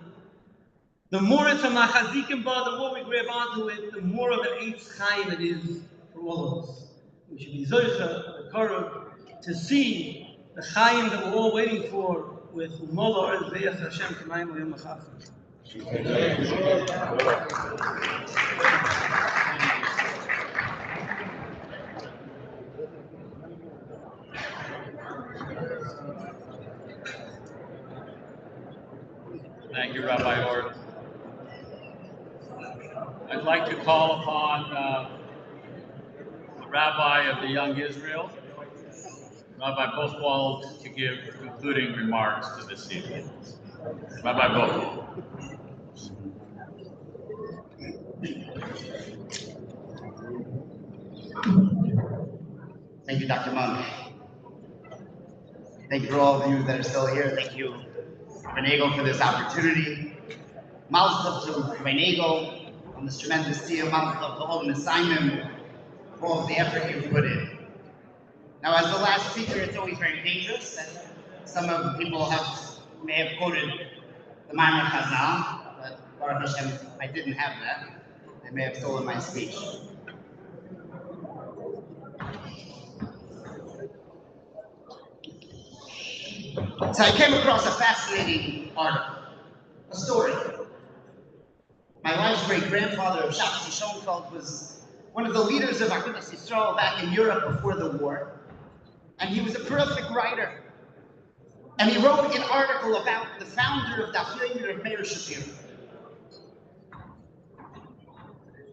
the more it's a Nachazikim Bo, the more we grab onto it, the more of an Eitz Chaim it is for all of us. We should be Zoycha, the Korah, to see the Chaim that we're all waiting for with Umola Arzeach Hashem Kamayim Yom Achaf. Thank you, Rabbi Ord. I'd like to call upon the Rabbi of the Young Israel, Rabbi Bochwald, to give concluding remarks to this evening. Rabbi Bochwald. Thank you, Dr. Monk. Thank you for all of you that are still here. Thank you, Renego, for this opportunity. Mazel to Renego on this tremendous Siyum. Mazel to all the Simon for all of the effort you've put in. Now, as the last speaker, it's always very dangerous that some of the people may have quoted the Maimar Chazal, but Baruch Hashem, I didn't have that. They may have stolen my speech. So I came across a fascinating article, a story. My wife's great-grandfather, Shapsi Schoenfeld, was one of the leaders of Agudas Yisrael back in Europe before the war. And he was a prolific writer. And he wrote an article about the founder of the affiliation of Meir Shapiro.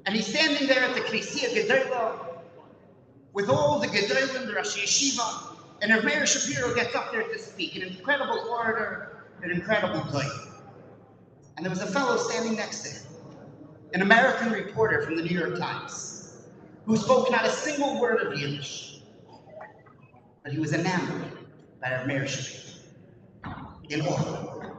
And he's standing there at the Knessia Gedolah with all the Gedolim, the Rosh Yeshiva, and Rav Meir Shapiro gets up there to speak, an incredible orator, an incredible guy. And there was a fellow standing next to him, an American reporter from the New York Times, who spoke not a single word of Yiddish, but he was enamored by Rav Meir Shapiro, in awe.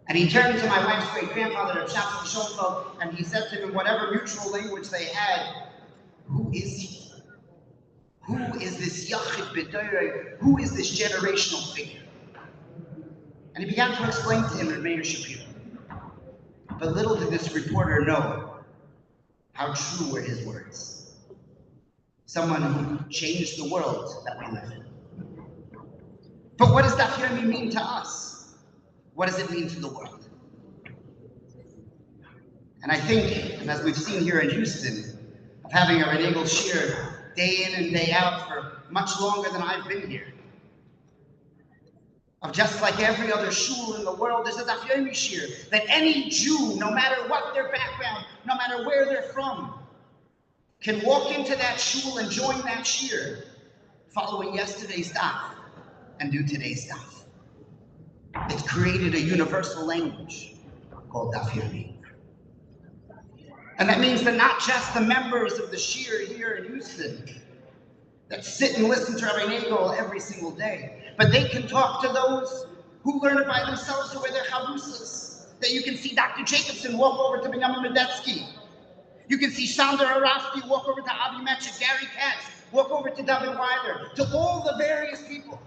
And he turned to my wife's great-grandfather, Rav Shapsi Schoenfeld, and he said to him, whatever mutual language they had, who is he? Who is this Yachid B'Dorei? Who is this generational figure? And he began to explain to him Rav Meir Shapiro. But little did this reporter know how true were his words. Someone who changed the world that we live in. But what does that Yomi mean to us? What does it mean to the world? And I think, and as we've seen here in Houston, of having a Renegel Shir day in and day out for much longer than I've been here. Of just like every other shul in the world, there's a Daf Yomi Shir that any Jew, no matter what their background, no matter where they're from, can walk into that shul and join that shir, following yesterday's daf and do today's daf. It's created a universal language called Daf Yomi. And that means that not just the members of the shir here in Houston that sit and listen to Rabbi Nagel every single day, but they can talk to those who learn it by themselves to wear their chavusas. That you can see Dr. Jacobson walk over to Benjamin Medetsky. You can see Sandra Arafti walk over to Avi Metchik, Gary Katz, walk over to David Weiler, to all the various people,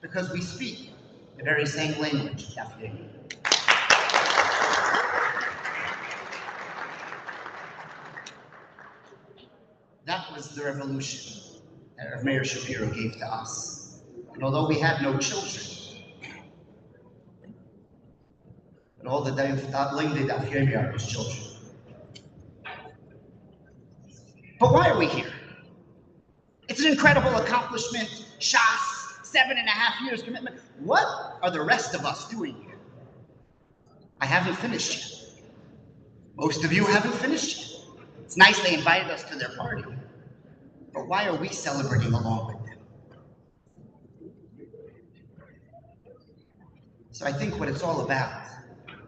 because we speak the very same language, Daf Yomi. That was the revolution that Rav Meir Shapiro gave to us. And although we had no children, but all the Lingdei Daf Yomi are his children. But why are we here? It's an incredible accomplishment. Shas, 7.5 years commitment. What are the rest of us doing here? I haven't finished yet. Most of you haven't finished yet. It's nice they invited us to their party, but why are we celebrating along with them? So I think what it's all about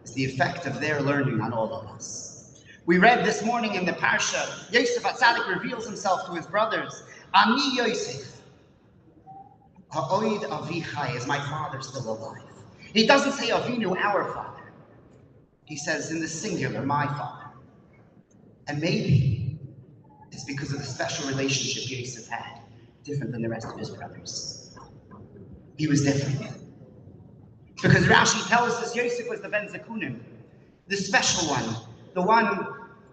is the effect of their learning on all of us. We read this morning in the Parsha, Yosef HaTzadik reveals himself to his brothers. Ani Yosef, ha'oid avichai, is my father still alive? He doesn't say Avinu, our father. He says in the singular, my father. And maybe it's because of the special relationship Yosef had, different than the rest of his brothers. He was different. Because Rashi tells us Yosef was the Ben Zekunim, the special one, the one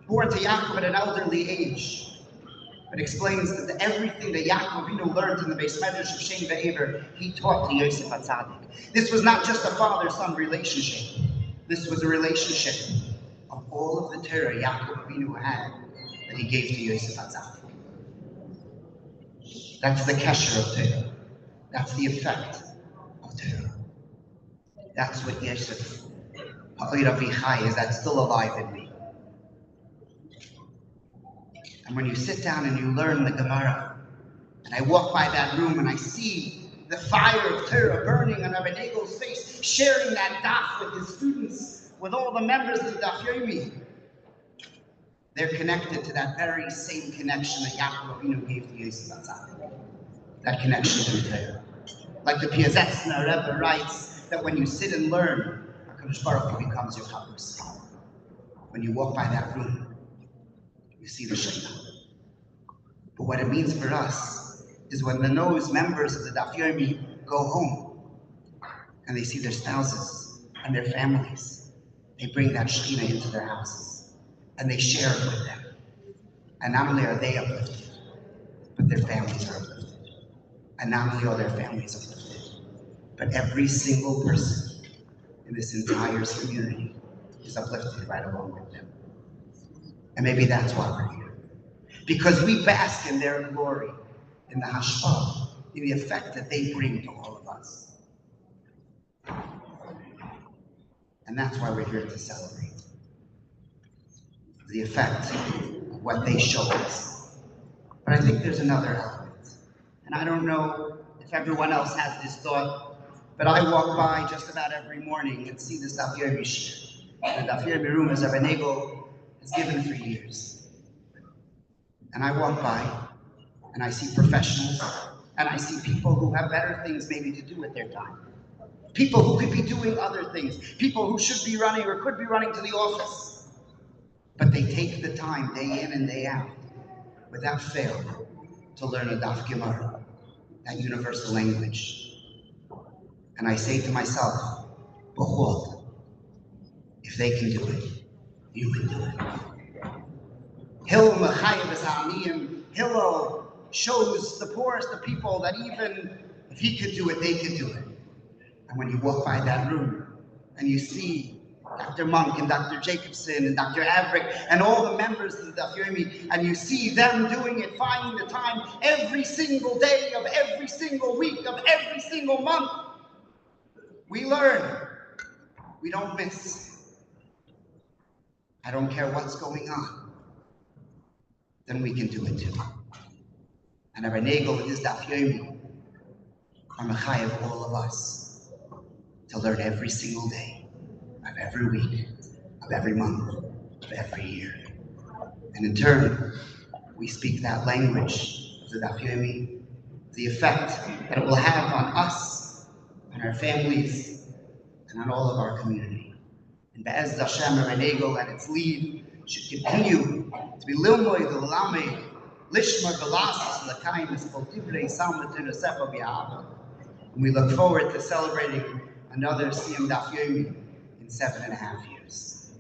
born to Yaakov at an elderly age. It explains that everything that Yaakov Avinu learned in the Beis Medrash of Shem Ve'ever, he taught to Yosef HaTzadik. This was not just a father-son relationship. This was a relationship of all of the Torah Yaakov Avinu had that he gave to Yosef HaTzadik. That's the kesher of Torah. That's the effect of Torah. That's what Yosef Ha'oid Avichai is, that's still alive in me. And when you sit down and you learn the Gemara, and I walk by that room and I see the fire of Torah burning on Rabbi Nagel's face, sharing that daf with his students, with all the members of the Daf Yomi, they're connected to that very same connection that Yaakov Avinu gave to Yosef HaTzadik. That connection to Torah. Like the Piazetzner Rebbe writes, that when you sit and learn, HaKadosh Baruch Hu becomes your Chavos. When you walk by that room, you see the Shekhinah. But what it means for us is when those members of the Daf Yomi go home and they see their spouses and their families, they bring that Shekhinah into their houses and they share it with them. And not only are they uplifted, but their families are uplifted. And not only are their families uplifted, but every single person in this entire community is uplifted right along with them. And maybe that's why we're here. Because we bask in their glory, in the hashpah, in the effect that they bring to all of us. And that's why we're here to celebrate. The effect of what they show us. But I think there's another element. And I don't know if everyone else has this thought, but I walk by just about every morning and see this Daf Yomi shir. The Daf Yomi room, as Rabbi Nagel has given for years. And I walk by and I see professionals and I see people who have better things maybe to do with their time. People who could be doing other things. People who should be running or could be running to the office. But they take the time day in and day out without fail to learn a Daf Gemara, that universal language. And I say to myself, B'chol, if they can do it, you can do it. Hillel Mechayev es ha'aniyim, Hillel shows the poorest of people that even if he could do it, they could do it. And when you walk by that room and you see Dr. Monk and Dr. Jacobson and Dr. Averick and all the members of the Daf Yomi, and you see them doing it, finding the time every single day of every single week of every single month, we learn. We don't miss. I don't care what's going on. Then we can do it too. And Rabbi Nagel with his Daf Yomi are mechayev all of us to learn every single day of every week, of every month, of every year. And in turn, we speak that language of the Daf Yomi, the effect that it will have on us, on our families, and on all of our community. And Be'ez Hashem, Rabbi Nagel and its lead should continue to be Lilmoy, the Lamed, Lishma, Velasas, Lakaimis, Poltibre, Salmatin, Sefa, Bi'aba. And we look forward to celebrating another Siyum Daf Yomi in 7.5 years.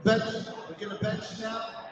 Bench. We're gonna bench now.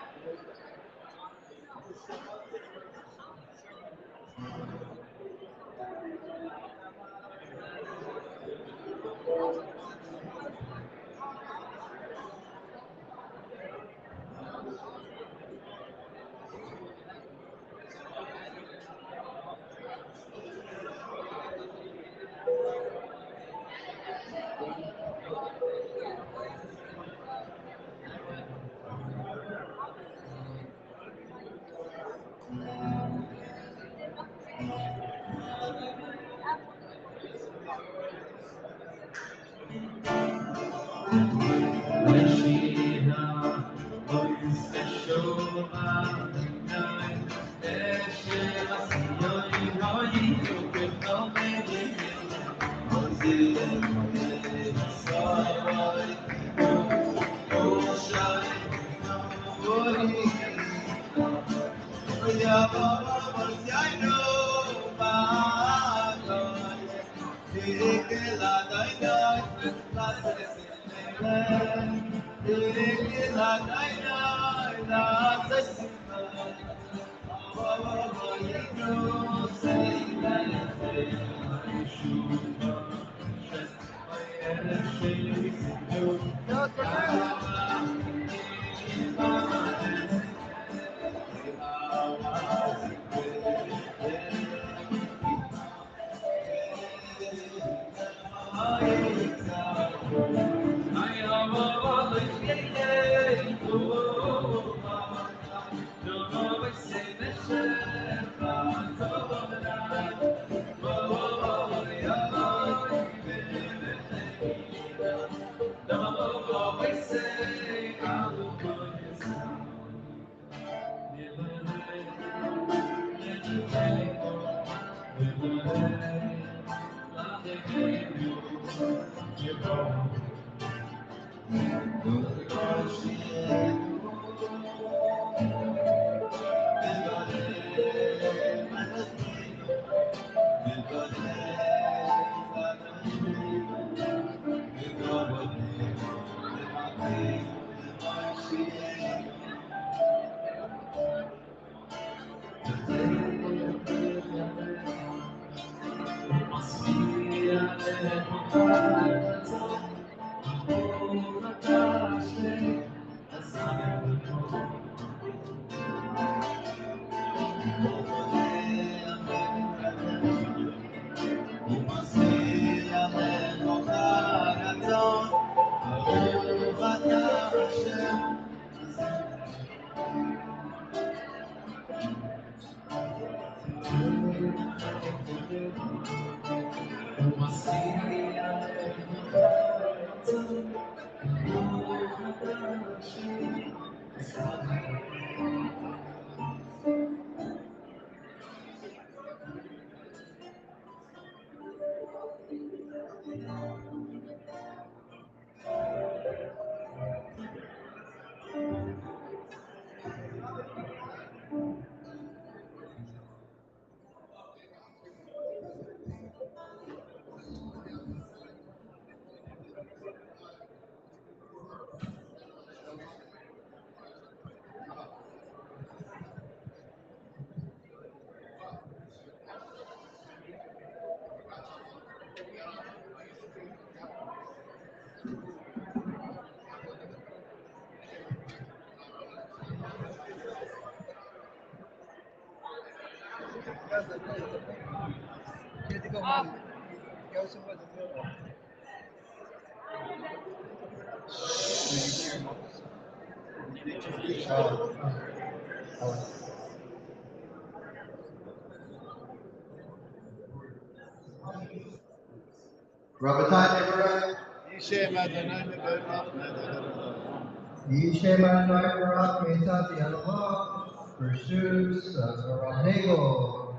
Yishem Adonai Barak Meitati Allah, Pursues, Rav Nagel,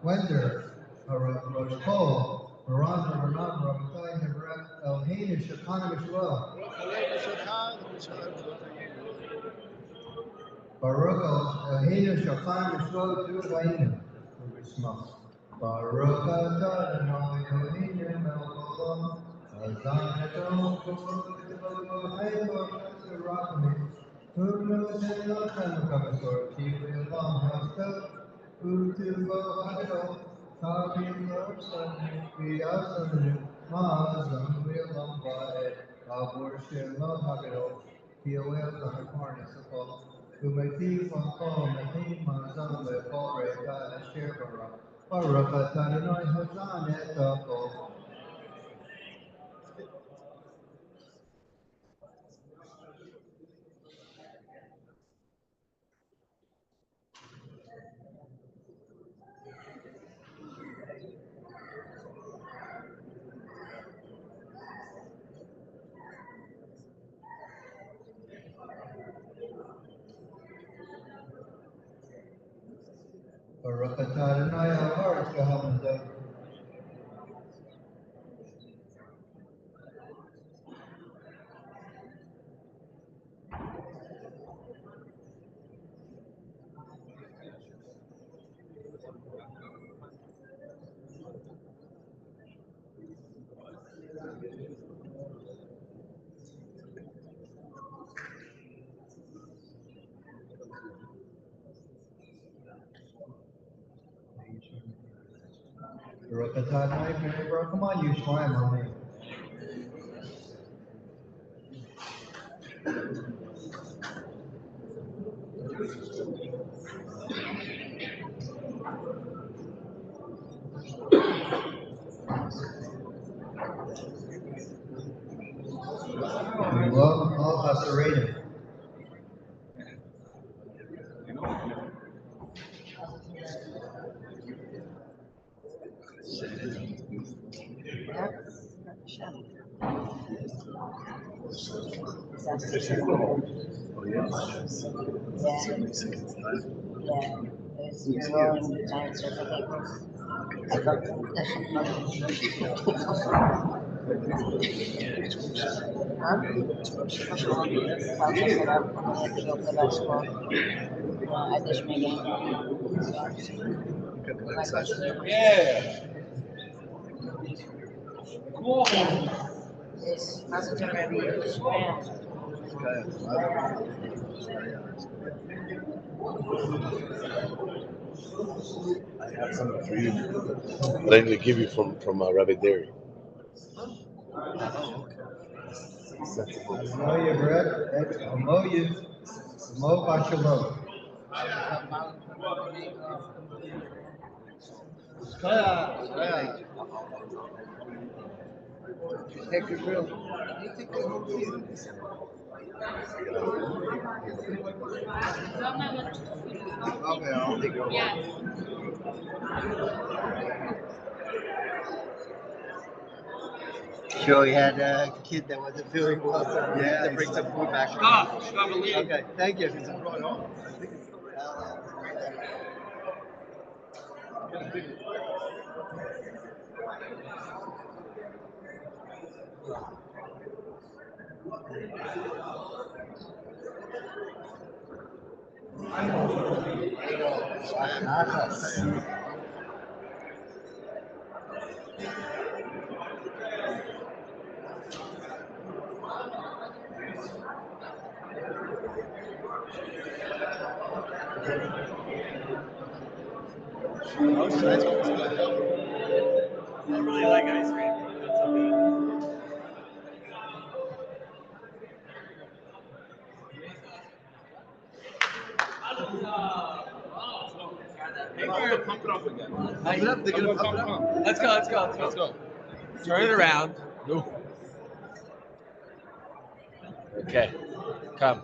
Wender, Rav Rosh Kol, Baran, Baranam, Rav Kai, Nevarat, Elhainu, Shekhan, Mishua, Baruch, Elhainu, Shekhan, Mishua, Tu, Vainu, Baruch, Adonai, Elhainu, Melcholam, Azan, Etom, Kufur, Kufur, Kufur, who knows and not kind of cover keep it along, Hasta, who to go idle, Tabi Lobson, we are some Mazam, we along by, worship, love Hagado, he away on the corner, suppose, who may be from home, and he Mazam, the Bore, God, and Shebara, Baruch, Adonai, Hazan, et Apple. Baruch Adonai, our hearts, Kahamazah. Baruch Adonai, Baruch, come on, you swine on me. We love all Hasharadim. I have something for you that I need to give you from Rabbi Dairy. Oh, you, Brett. Amo you. Amo Bachelot. Take your bill. Okay, I'll take it. Yeah. Sure, we had a kid that wasn't feeling well, so we had to bring some food back. Okay, thank you. Hashas. I really like ice cream. That's so good. Pump it up again. Let's go. Turn it around. Okay, come.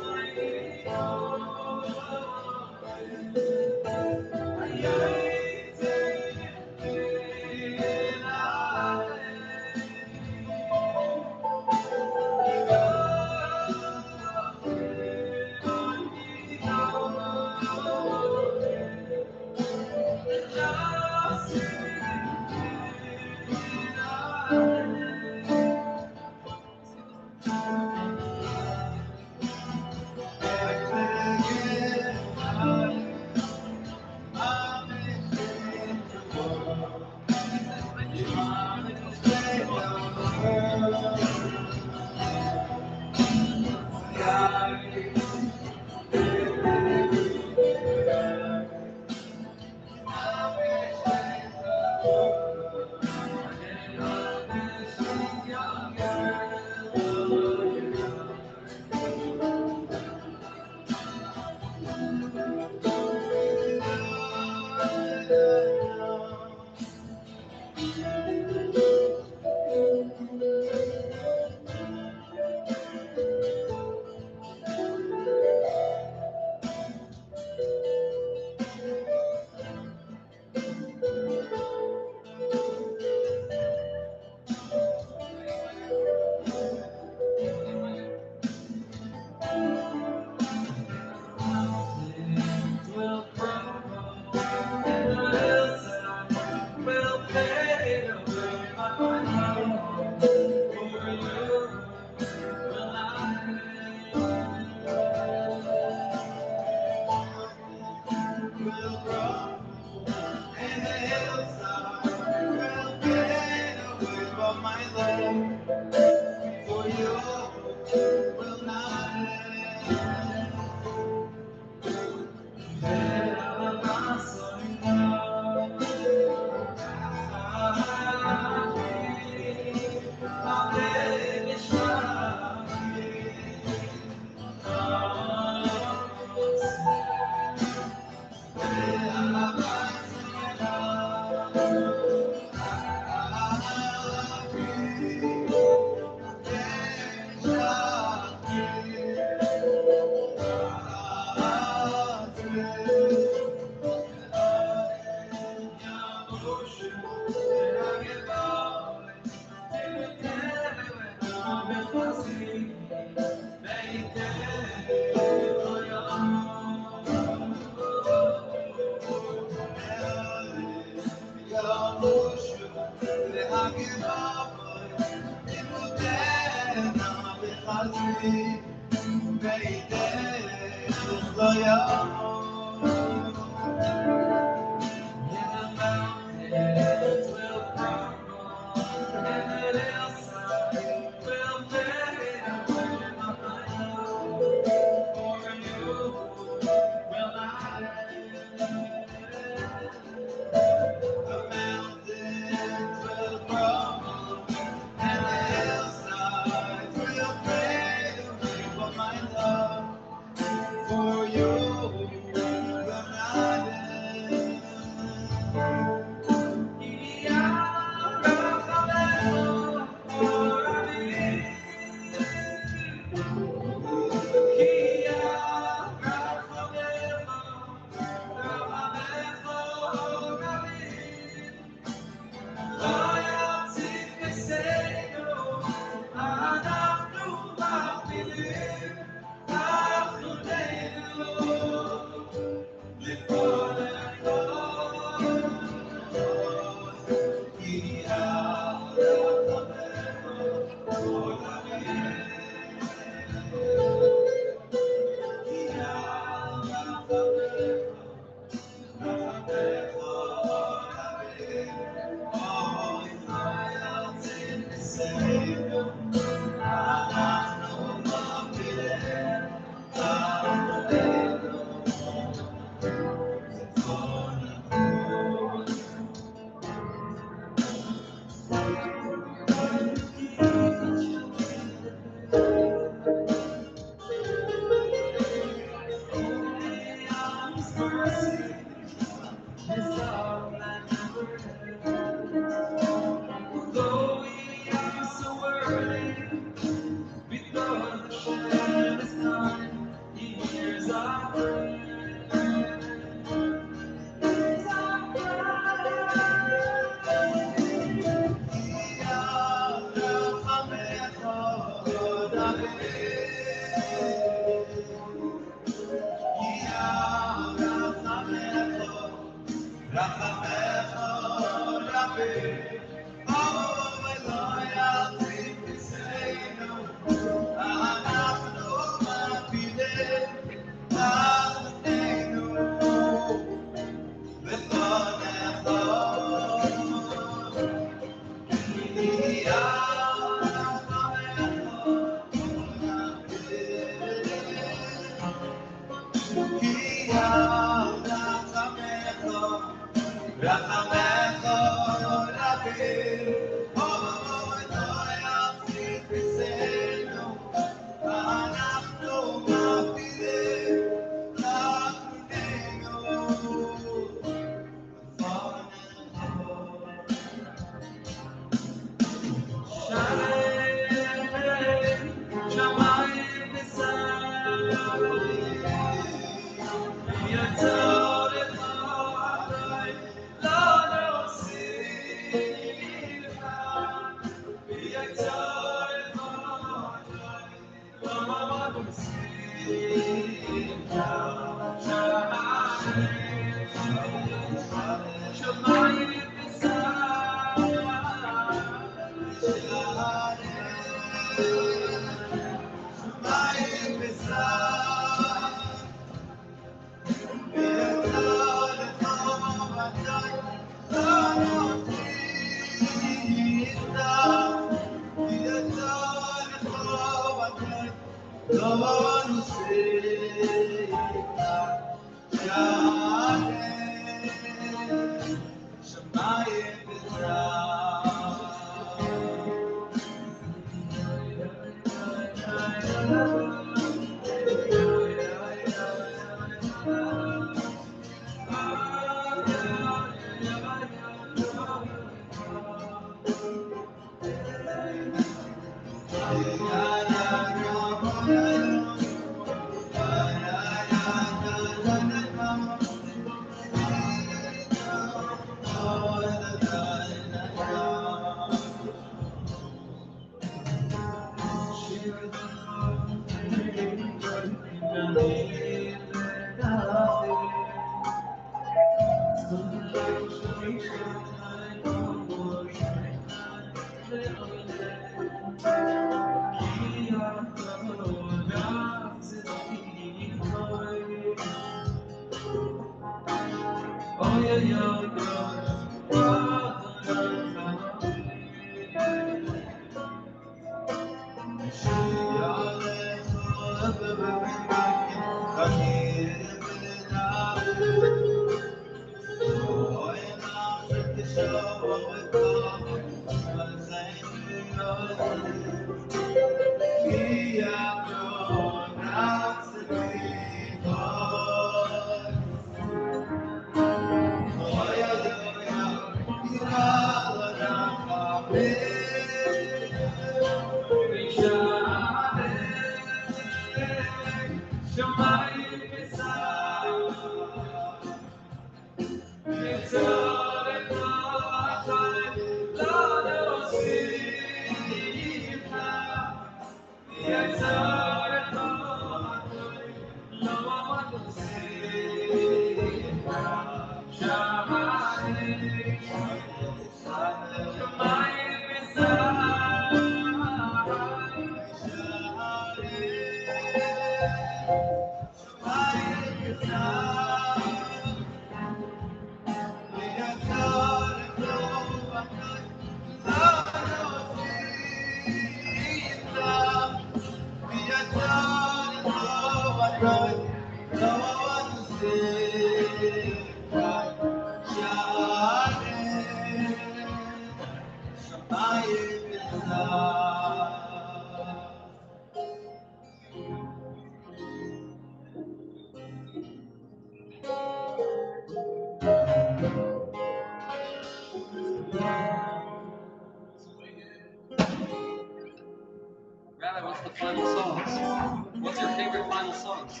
Rabbi, what's the final songs? What's your favorite final songs?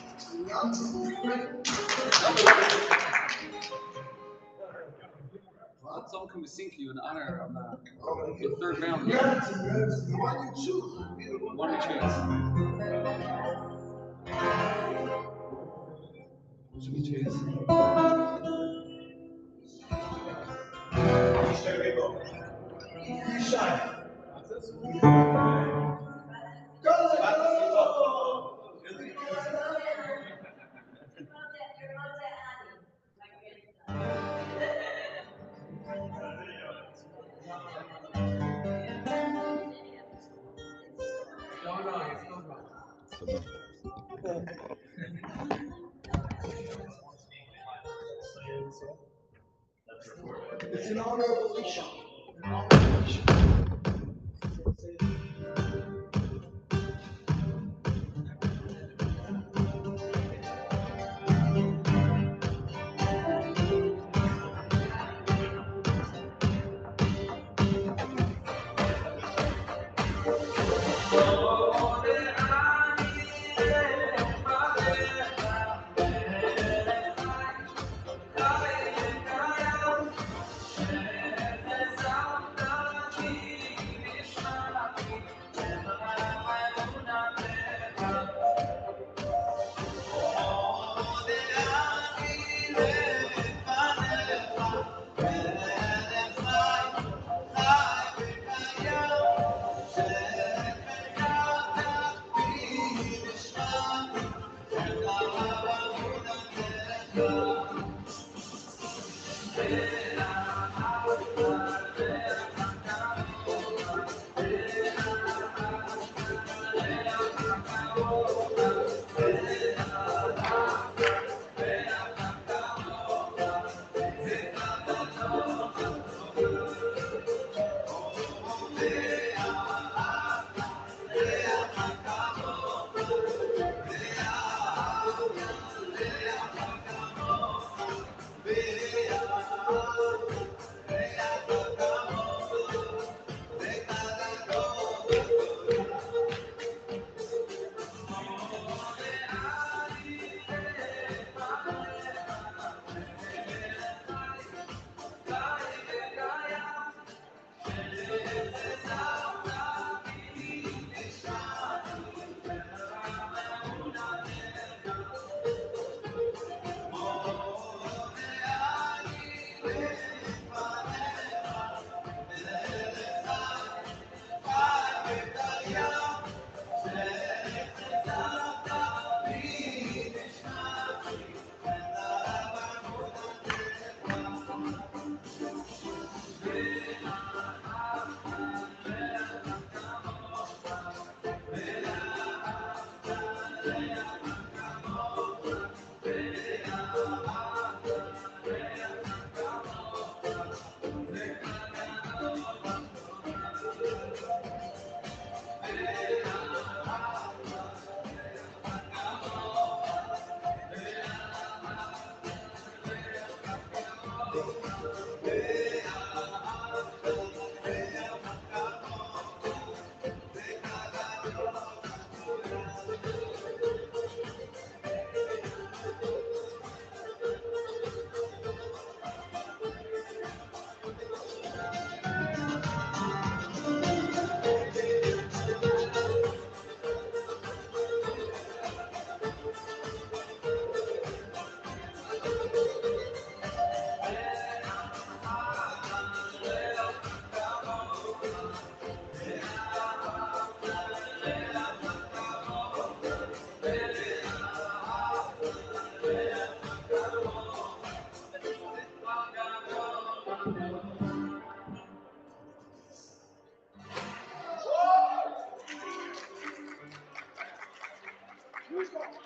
What song can we sing for you in honor of the third round? One to choose. What should we choose? It's an honor of affiliation. Sure.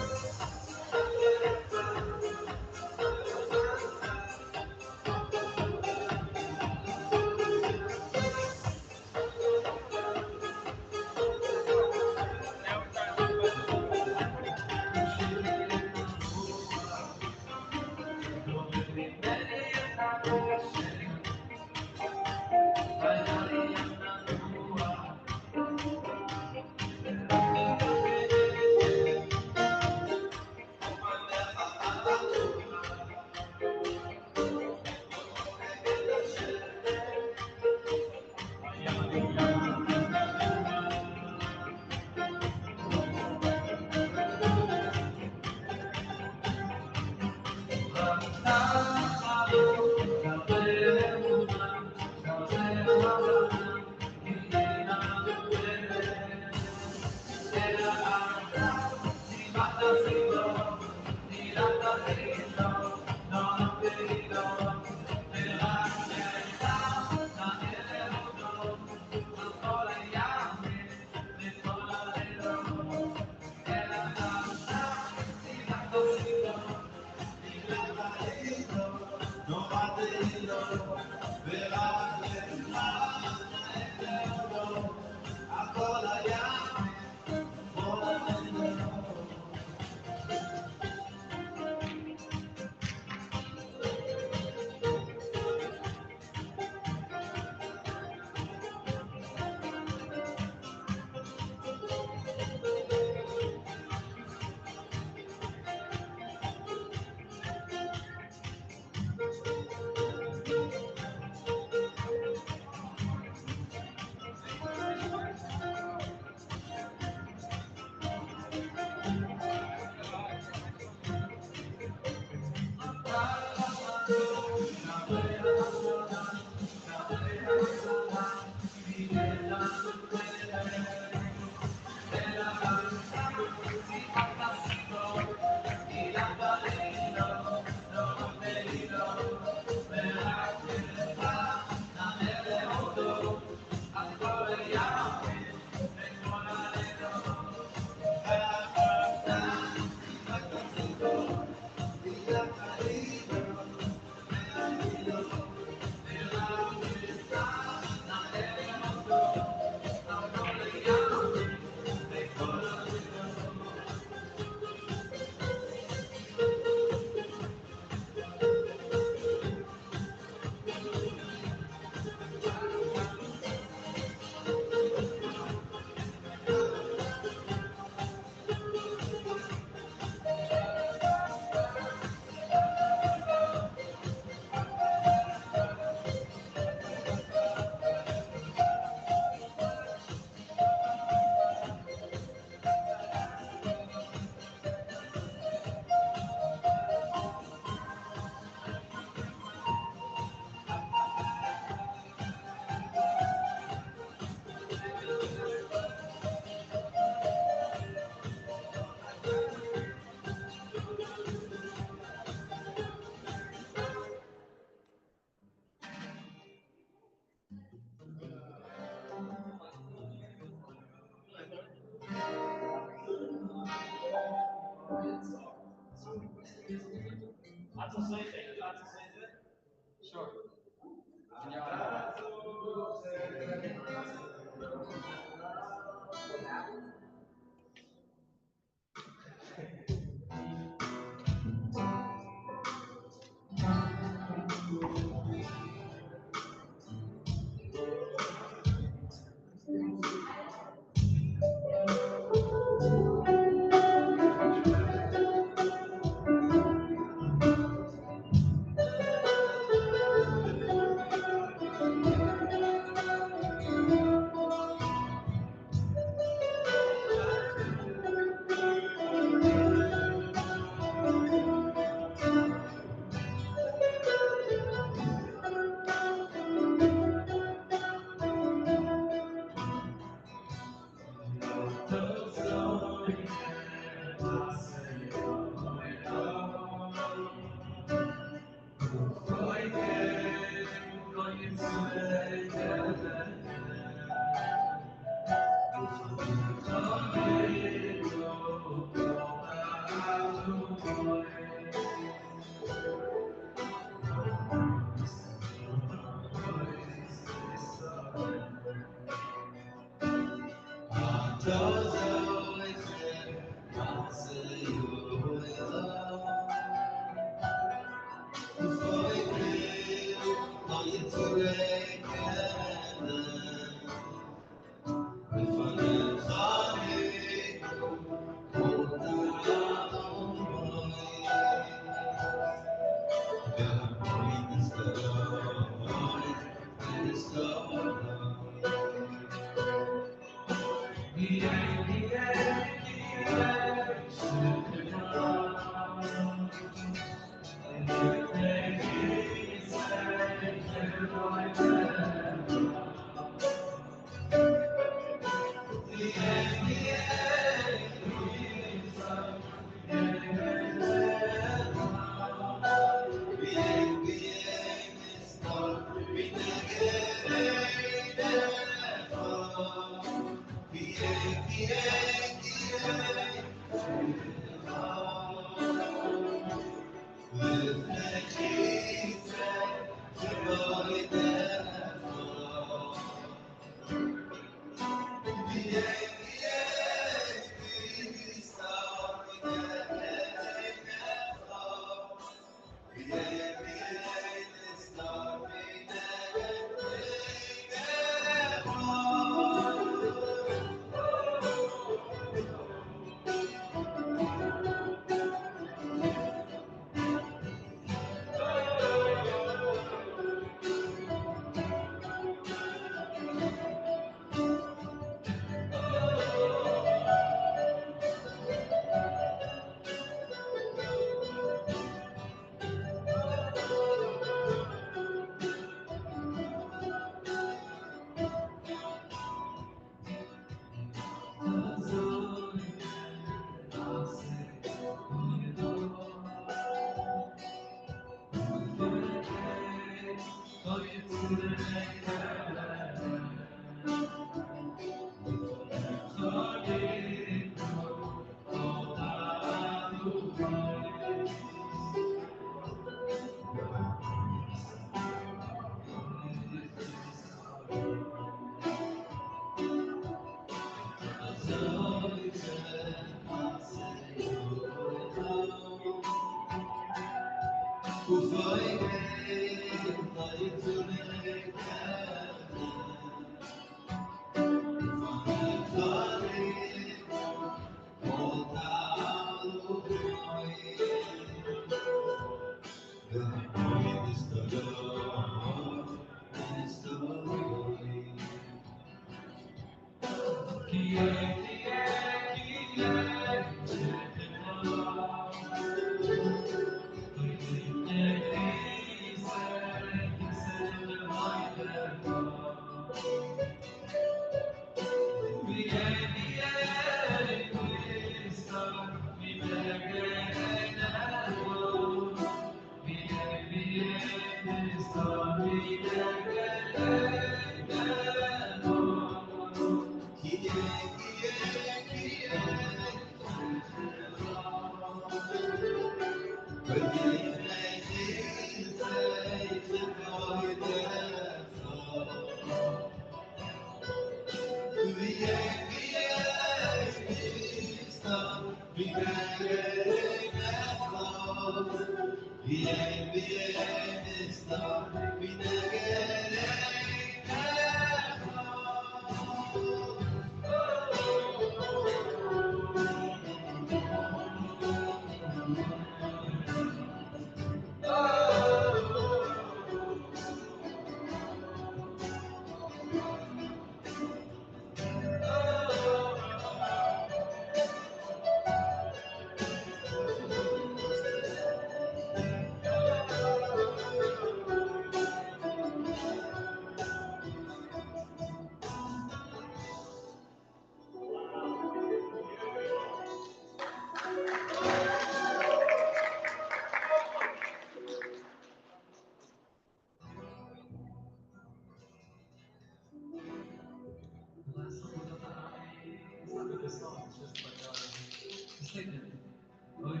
Thank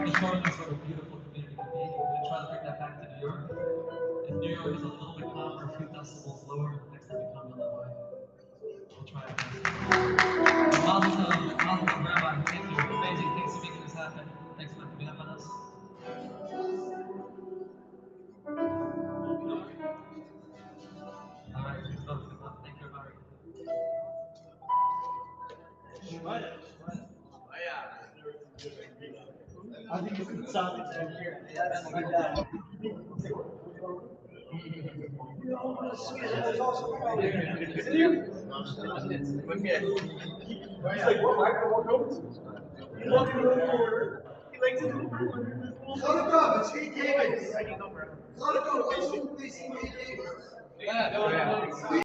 you for showing us what a beautiful community can be. We're going to try to bring that back to New York. If New York is a little bit calmer, a few decibels lower, next time we come Illinois, we'll try our best. Mazel tov, Rabbi. Thank you. Amazing. Thanks for making this happen. Thanks for coming up on us. All right. Good luck. Thank you, Rabbi. I think it's the sound that's here. That's like He's like, well, I gotta walk over to him. He walked into the corner. He likes it in the corner. It's 8 Davis. It's 8 Davis.